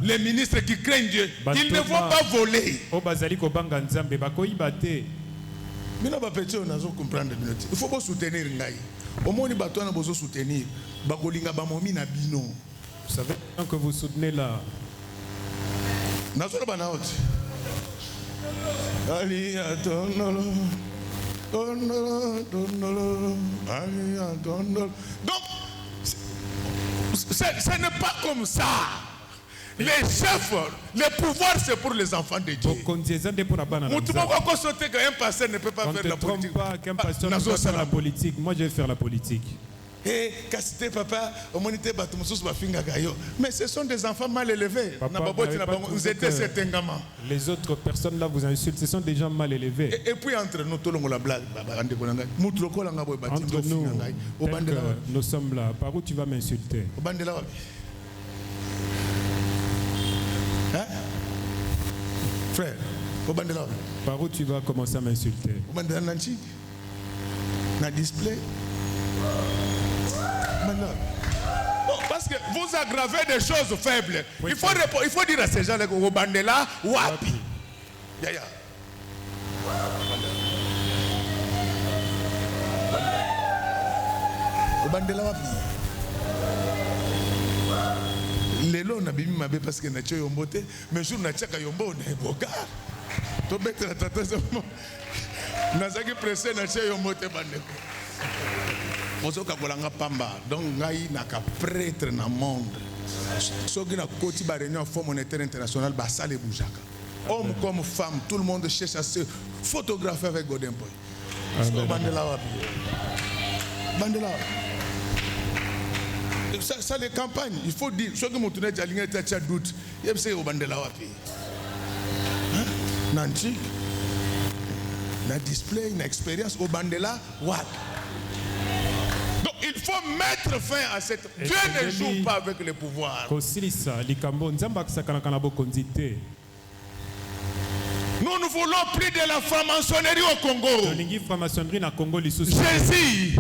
Les ministres qui craignent Dieu. Ils ne vont pas voler. Il faut pas soutenir. Vous savez que vous soutenez là. Donc, ce n'est pas comme ça. Les chefs, le pouvoir, c'est pour les enfants de Dieu. On ne pasteur ne peut pas faire la politique. Pas qu'un pasteur ne peut pas faire la politique. Moi, je vais faire la politique. Mais ce sont des enfants mal élevés. Vous êtes certains gamins. Les autres personnes là vous insultent, ce sont des gens mal élevés. Et puis entre nous, entre nous, nous sommes là. Par où tu vas m'insulter? Frère, Par où tu vas commencer à m'insulter? Na display. Parce que vous aggravez des choses faibles. Oui, il faut dire à ces gens-là que vous bandez là, wapi. Yaya. Vous bandez là, wapi. Les lots n'a bimi mabe parce que na tcho yombote, mais jour na tchaka yombo na eboka. To bête la tata seulement. Nazaki pressé na tcho yombote bandeko. Mozoka bolanga pamba donc ngai naka prêtre na monde soki na koti ba réunion Fonds monétaire international ba sale boujaka homme comme femme tout le monde cherche à se photographier avec Godin Boy. Bandela wapi bandela ça les campagnes il faut dire soki mutu na jalinga ta doute yebse o bandela wapi nanti na display na expérience au bandela wapi. Donc il faut mettre fin à cette... Dieu ne joue pas avec le pouvoir. Nous ne voulons plus de la franc-maçonnerie au Congo. Jésus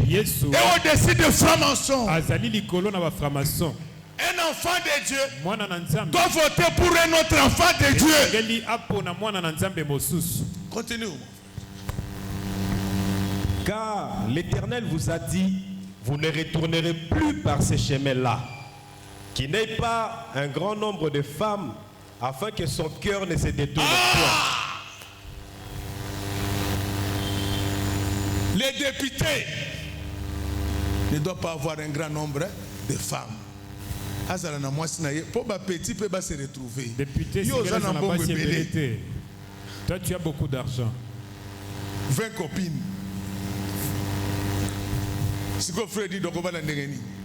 est au-dessus de franc-maçon. Un enfant de Dieu doit voter pour un autre enfant de Dieu. Continue. Car l'Éternel vous a dit, vous ne retournerez plus par ces chemins-là. Qu'il n'ait pas un grand nombre de femmes, afin que son cœur ne se détourne point. Les députés ne doivent pas avoir un grand nombre de femmes. Pour les petits peuvent se retrouver. Député, toi tu as beaucoup d'argent. 20 copines. Si Freddy doit le frère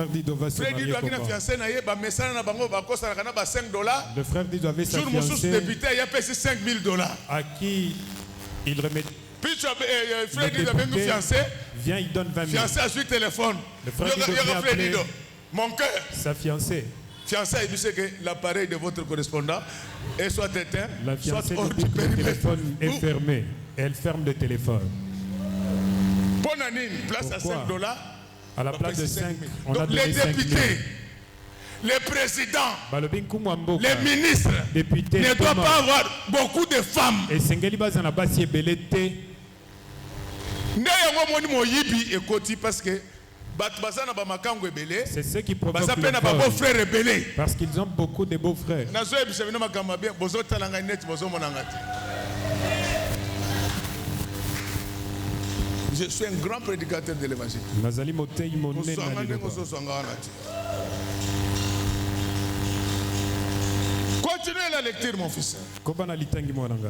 dit doit sa fiancée député il a payé $5,000 à qui il remet. Puis Freddy avait une fiancée. Viens, il donne 20 000. Fiancée a su téléphone. Le frère dit appeler mon cœur. Sa fiancée. Fiancée, il dit que l'appareil de votre correspondant est soit éteint, la fiancée soit dit que le téléphone est fermé. Elle ferme le téléphone. Bonne année, place à $5. À la place de 5, on a donné les députés, les présidents, les ministres députés, ne doivent pas avoir beaucoup de femmes. Et parce que c'est ce qui provoque le vol. Parce qu'ils ont beaucoup de beaux frères. Je suis un grand prédicateur de l'évangile. Continuez la lecture, mon fils.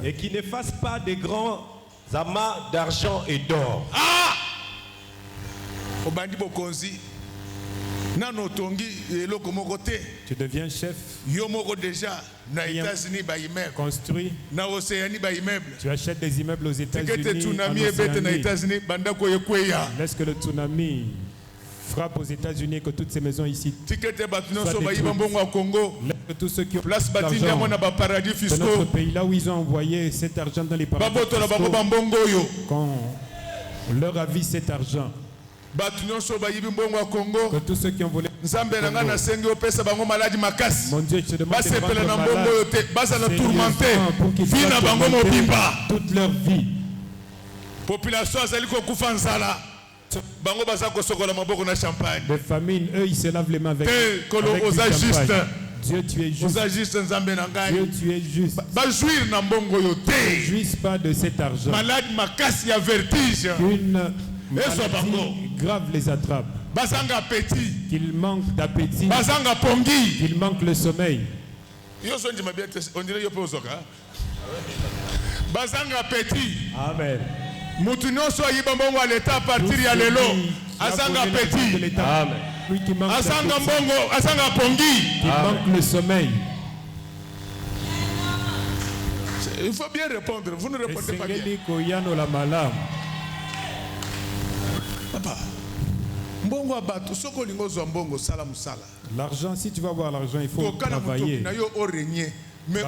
Et qu'il ne fasse pas de grands amas d'argent et d'or. Ah! Obandi bokonzi. Nano tongi eloko moko te. Tu deviens chef. Yo moko déjà na États-Unis ba immeuble. Construit. Na Océanie ba immeuble. Tu achètes des immeubles aux États-Unis. Laisse que le tsunami frappe aux États-Unis et que toutes ces maisons ici soient détruites. Laisse que tous ceux qui ont l'argent de notre pays, là où ils ont envoyé cet argent dans les paradis fiscaux, qu'on leur a vu cet argent. Que tous ceux qui ont volé mon Dieu, je te demande de rendre malade pour qu'ils soient tourmentés toute leur vie. Population de famine, eux ils se lavent les mains avec du champagne. Dieu, tu es juste. Dieu, tu es juste. Ne jouissent pas de cet argent. Une maladie grave les attrape. Qu'ils manquent d'appétit. Qu'ils manquent le sommeil. Amen. Amen. Lui qui manque le sommeil. Il faut bien répondre. Vous ne répondez pas bien. Papa, l'argent, si tu vas avoir l'argent, il faut travailler. Mais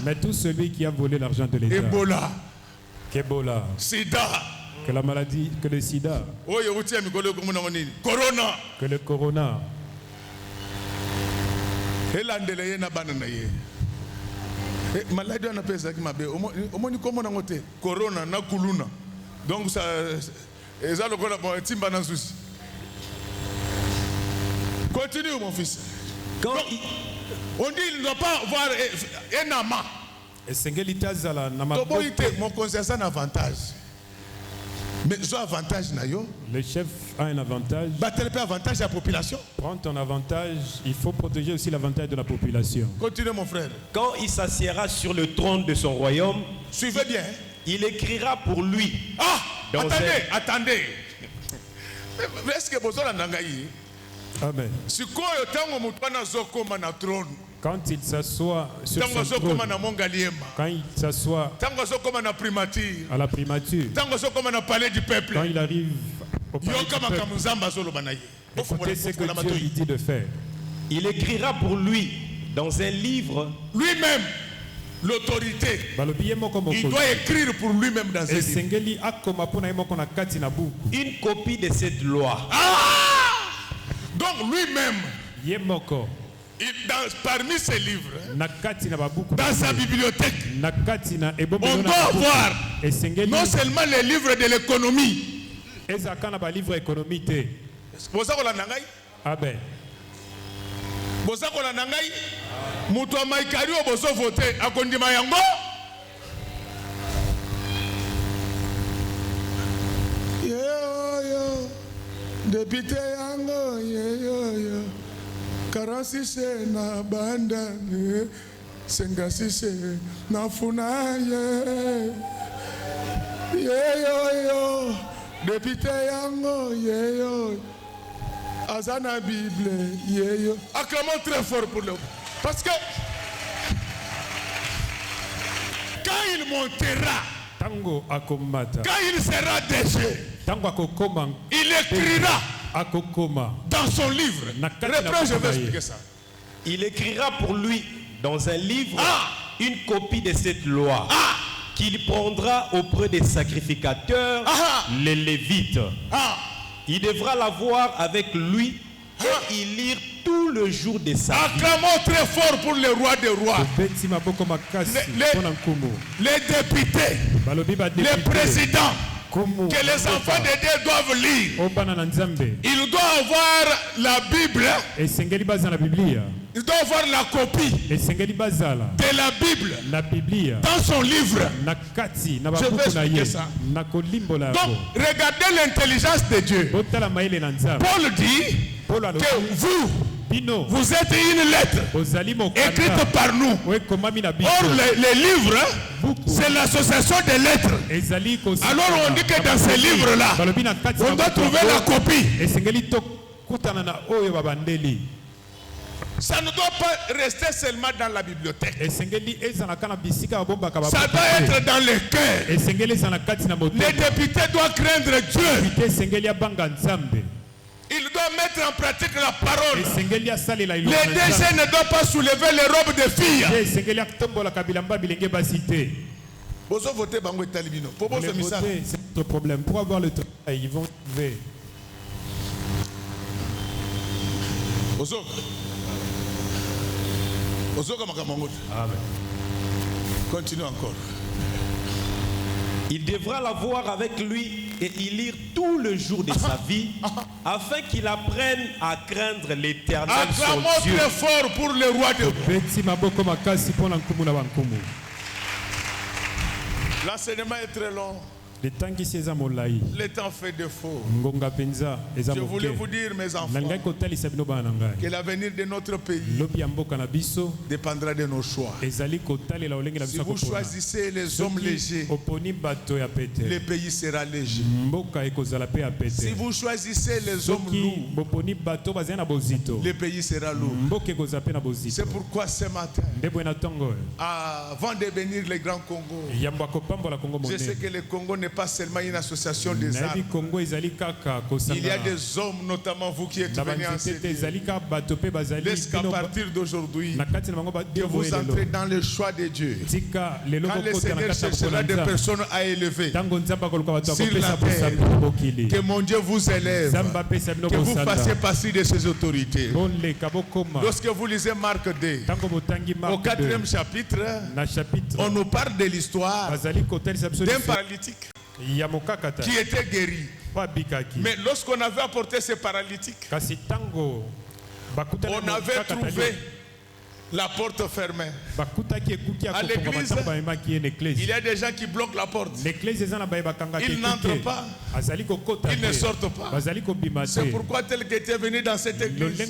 mais tout celui qui a volé l'argent de l'État, Ebola, Sida, que la maladie, que le sida, Corona, que le corona, maladie on appelle ça qui m'a corona na kuluna. Donc ça continue mon fils. Quand on dit il ne doit pas avoir un amant. Mon conseil c'est un avantage. Mais ce avantage, le chef a un avantage. Avantage à la population. Prends ton avantage, il faut protéger aussi l'avantage de la population. Continue mon frère. Quand il s'assiera sur le trône de son royaume, suivez bien. Il écrira pour lui. Ah, attendez. Est-ce que vous avez Amen. Quand il s'assoit sur son trône, quand il s'assoit à la primature, quand il arrive au palais du peuple, écoutez ce que Dieu lui dit de faire. Il écrira pour lui dans un livre. Lui-même, l'autorité, il doit écrire pour lui-même dans un livre une copie de cette loi. Donc lui-même, parmi ses livres, dans sa bibliothèque, on doit avoir non seulement les livres de l'économie. Amen. Mutu maikari oboso vote akondima yango. Yo député yango yo 46 na banda 56 na funa yo député yango yo azana Bible yo. Acclamons très fort pour le. Parce que quand il montera, quand il sera déchet, il écrira dans son livre. Reprends, je vais expliquer ça. Il écrira pour lui dans un livre une copie de cette loi qu'il prendra auprès des sacrificateurs, les Lévites. Il devra la voir avec lui et y lire tout le jour de sa vie. Acclamons très fort pour le roi des rois. Les députés, les présidents, que les enfants de Dieu doivent lire. Ils doivent avoir la Bible. Ils doivent avoir la copie de la Bible dans son livre. Je vais expliquer ça. Donc, regardez l'intelligence de Dieu. Paul dit que vous êtes une lettre écrite par nous. Or, les livres, c'est l'association des lettres. Alors, on dit que dans ces livres-là, on doit trouver la copie. Ça ne doit pas rester seulement dans la bibliothèque. Ça doit être dans les cœurs. Les députés doivent craindre Dieu. Il doit mettre en pratique la parole. Les DG ne doivent pas soulever les robes des filles. C'est notre problème. Pour avoir le travail, ils vont lever. Amen. Continue encore. Il devra la voir avec lui et y lire tout le jour de sa vie afin qu'il apprenne à craindre l'Éternel son Dieu. Très fort pour le roi de l'enseignement est très long. Le temps fait défaut. Je voulais vous dire, mes enfants, que l'avenir de notre pays dépendra de nos choix. Si vous choisissez les hommes légers, le pays sera léger. Si vous choisissez les hommes lourds, le pays sera lourd. C'est pourquoi ce matin, avant de venir le Grand Congo, je sais que le Congo n'est n'est pas seulement une association des âmes. Il y a des hommes, notamment vous qui êtes venus enseigner. Laisse qu'à partir d'aujourd'hui, que vous entrez dans le choix de Dieu. Quand le Seigneur cherchera des personnes à élever sur la terre, que mon Dieu vous élève, que vous fassiez partie de ces autorités. Lorsque vous lisez Marc 2, au 4e chapitre, on nous parle de l'histoire d'un paralytique qui était guéri. Mais lorsqu'on avait apporté ce paralytique, on avait trouvé la porte fermée. À l'église, il y a des gens qui bloquent la porte. Ils n'entrent pas. Ils ne sortent pas. C'est pourquoi tel que tu es venu dans cette église, tu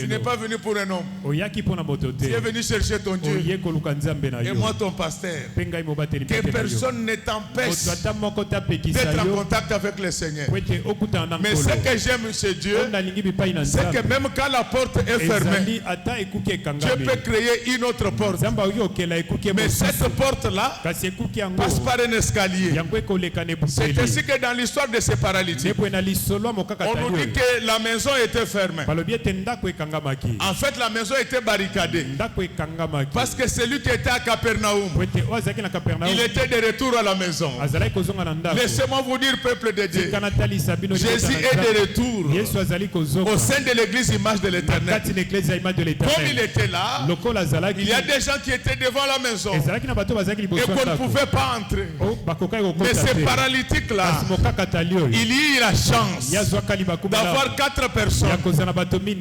n'es pas venu pour un homme. Tu es venu chercher ton Dieu. Et moi ton pasteur. Que personne ne t'empêche d'être en contact avec le Seigneur. Mais ce que j'aime chez Dieu, c'est que même quand la porte est fermée, Dieu peut créer une autre porte. Mais cette porte-là passe par un escalier. C'est ainsi que dans l'histoire de ces paralytiques, on nous dit que la maison était fermée. En fait, la maison était barricadée. Parce que celui qui était à Capernaum, il était de retour à la maison. Laissez-moi vous dire, peuple de Dieu, Jésus est de retour au sein de l'église image de l'Éternel. Comme il était là, il y a des gens qui étaient devant la maison et qu'on ne pouvait pas entrer. Mais ces paralytiques-là, il y a la chance d'avoir 4 personnes.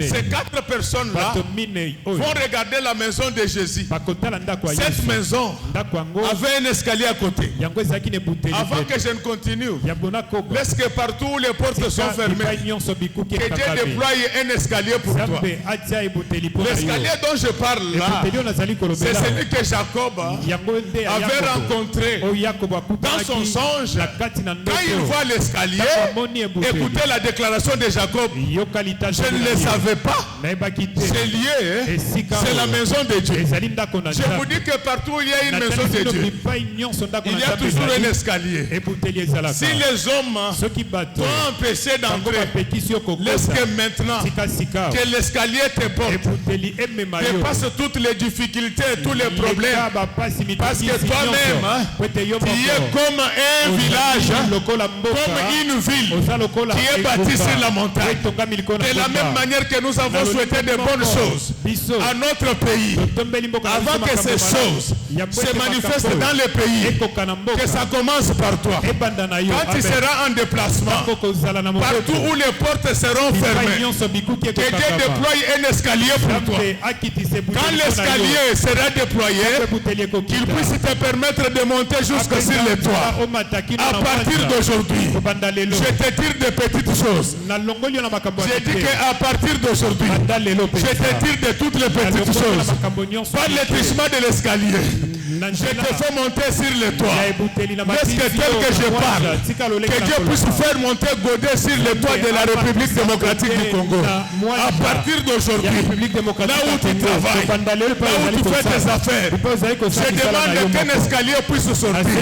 Ces 4 personnes-là vont regarder la maison de Jésus. Cette maison avait un escalier à côté. Avant que je ne continue, laisse que partout où les portes sont fermées, que Dieu déploie un escalier pour toi. L'escalier dont je parle là, c'est celui que Jacob avait rencontré dans son songe. Quand il voit l'escalier, écoutez la déclaration de Jacob. Je ne le savais pas. C'est lié, c'est la maison de Dieu. Je vous dis que partout où il y a une maison de Dieu, il y a toujours un escalier. Si les hommes t'ont empêché d'entrer, laisse que maintenant que l'escalier te porte, dépasse toutes les difficultés et tous les problèmes. Parce que toi-même, tu es comme un village, comme une ville qui est bâtie sur la montagne. De la même manière que nous avons souhaité de bonnes choses à notre pays, avant que ces choses se manifestent dans le pays, que ça commence par toi. Quand tu seras en déplacement, partout où les portes seront fermées, que Dieu déploie un escalier pour toi. Quand l'escalier sera déployé, qu'il puisse te permettre de monter jusque sur les toits. À partir d'aujourd'hui, je te tire de petites choses. J'ai dit qu'à partir d'aujourd'hui, je te tire de toutes les petites choses. Par l'étrichement de l'escalier, je te fais monter sur les toits. Est-ce que tel que je parle, que Dieu puisse faire monter Godet sur les toits de la République démocratique du Congo. À partir d'aujourd'hui, là où tu travailles, là où tu fais tes affaires, je demande qu'un escalier puisse sortir.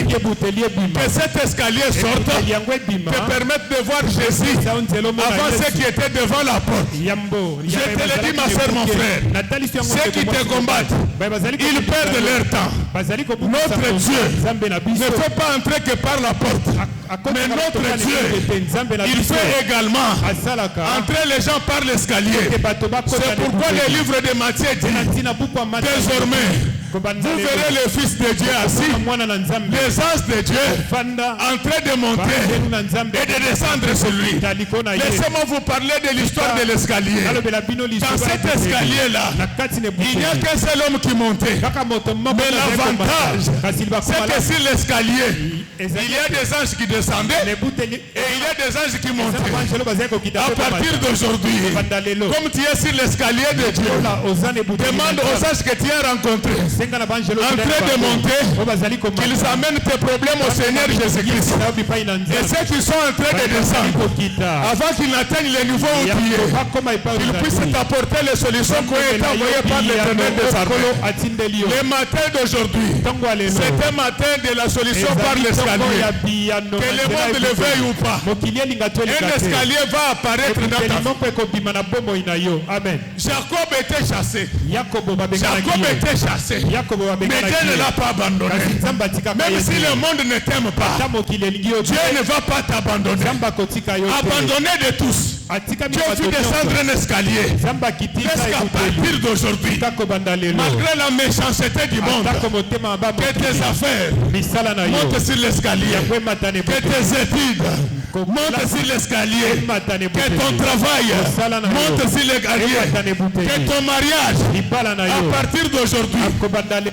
Que cet escalier sorte, te permette de voir Jésus avant ceux qui étaient devant la porte. Je te le dis, ma soeur, mon frère, ceux qui te combattent, ils perdent leur temps. Notre Dieu ne fait pas entrer que par la porte. Mais notre Dieu, il fait également entrer les gens par l'escalier. C'est pourquoi le livre de Matthieu dit, désormais, vous verrez le Fils de Dieu assis, les anges de Dieu en train de monter et de descendre sur lui. Laissez-moi vous parler de l'histoire de l'escalier. Dans cet escalier-là, il n'y a qu'un seul homme qui montait. Mais l'avantage, c'est que sur l'escalier, il y a des anges qui descendaient et il y a des anges qui montaient. À partir d'aujourd'hui, comme tu es sur l'escalier de Dieu, demande aux anges que tu as rencontrés en train de monter, qu'ils amènent tes problèmes au Seigneur Jésus-Christ. Et ceux qui sont en train de descendre, avant qu'ils n'atteignent le niveau où tu es, qu'ils puissent t'apporter les solutions qui ont été envoyées par l'Éternel des armées. Le matin d'aujourd'hui, c'est un matin de la solution par l'escalier. Que le monde le veuille ou pas, un escalier va apparaître dans ta vie. Amen. Jacob était chassé. Mais Dieu ne l'a pas abandonné. Même si le monde ne t'aime pas, Dieu ne va pas t'abandonner. Abandonné de tous. Tu as vu descendre un escalier. Jusqu'à partir d'aujourd'hui, malgré la méchanceté du monde, que tes affaires montent sur l'escalier, que tes études montent sur l'escalier, que ton travail monte sur l'escalier, que ton mariage, à partir d'aujourd'hui,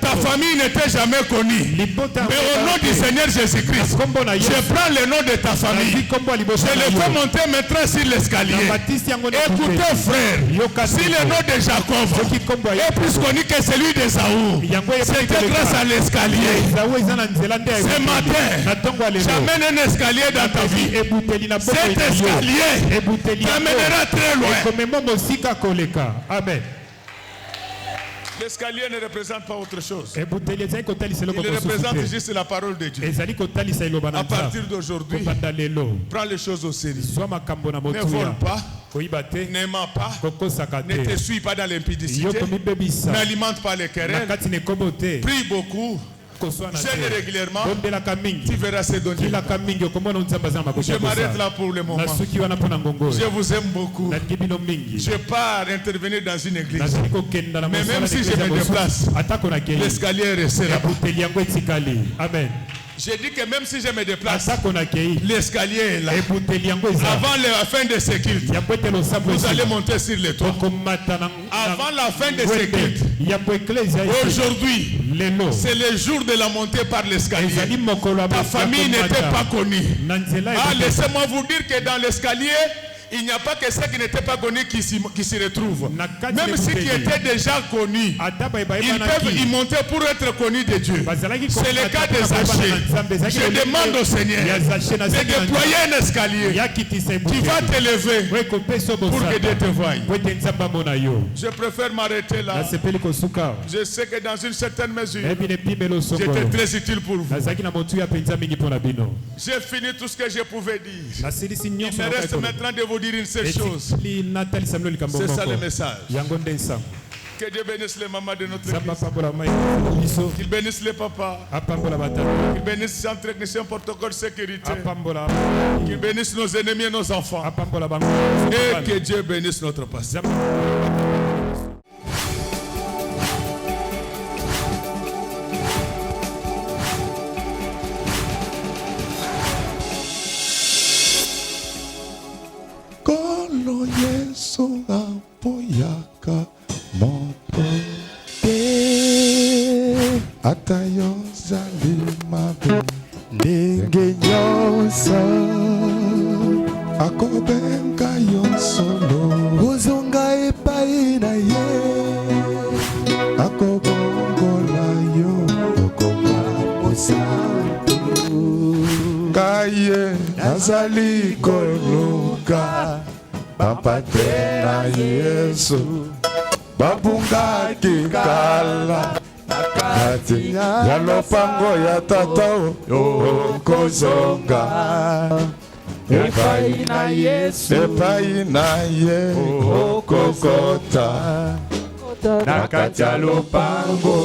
ta famille n'était jamais connue. Mais au nom du Seigneur Jésus-Christ, je prends le nom de ta famille, je le fais monter maintenant sur l'escalier. Écoutez frère, si le nom de Jacob est plus connu que celui d'Ésaü, c'était grâce à l'escalier. Ce matin, j'amène un escalier dans ta vie. Cet escalier t'amènera très loin. Amen. L'escalier ne représente pas autre chose. Il représente juste la parole de Dieu. À partir d'aujourd'hui, prends les choses au sérieux. Ne vole pas, n'aime pas, ne te suis pas dans l'impudicité, n'alimente pas les querelles, prie beaucoup. Gêne régulièrement, tu verras ces données. Je m'arrête là pour le moment. Je vous aime beaucoup. Je pars intervenir dans une église. Mais même si je me déplace, l'escalier restera. Amen. J'ai dit que même si je me déplace, l'escalier est là. Avant la fin de ce culte, vous allez monter sur le toit. Avant la fin de ce culte, aujourd'hui, c'est le jour de la montée par l'escalier. Ta famille n'était pas connue. Ah, laissez-moi vous dire que dans l'escalier, il n'y a pas que ceux qui n'étaient pas connus qui s'y retrouvent. Même ceux qui étaient déjà connus, ils peuvent y monter pour être connus de Dieu. C'est le cas des Zachée. Je demande au Seigneur de déployer un escalier. Tu vas t'élever pour que Dieu te voie. Je préfère m'arrêter là. Je sais que dans une certaine mesure, j'étais très utile pour vous. J'ai fini tout ce que je pouvais dire. Il me reste maintenant de vous dire une seule chose. C'est ça le message. Que Dieu bénisse les mamans de notre église. Qu'il bénisse les papas. Qu'il bénisse les techniciens protocole sécurité. Qu'il bénisse nos ennemis et nos enfants. Et que Dieu bénisse notre pasteur. Kolo Yesu apoyaka moto te atayo zalima ndenge nyonso akobenga yo solo ozonga epai na ye akobongola yo okoma mosantu kaye nazali koluka papa te na Yesu babunga kikala nakati ya lopango ya tata okozonga epai na Yesu epai na ye okokota nakati ya lopango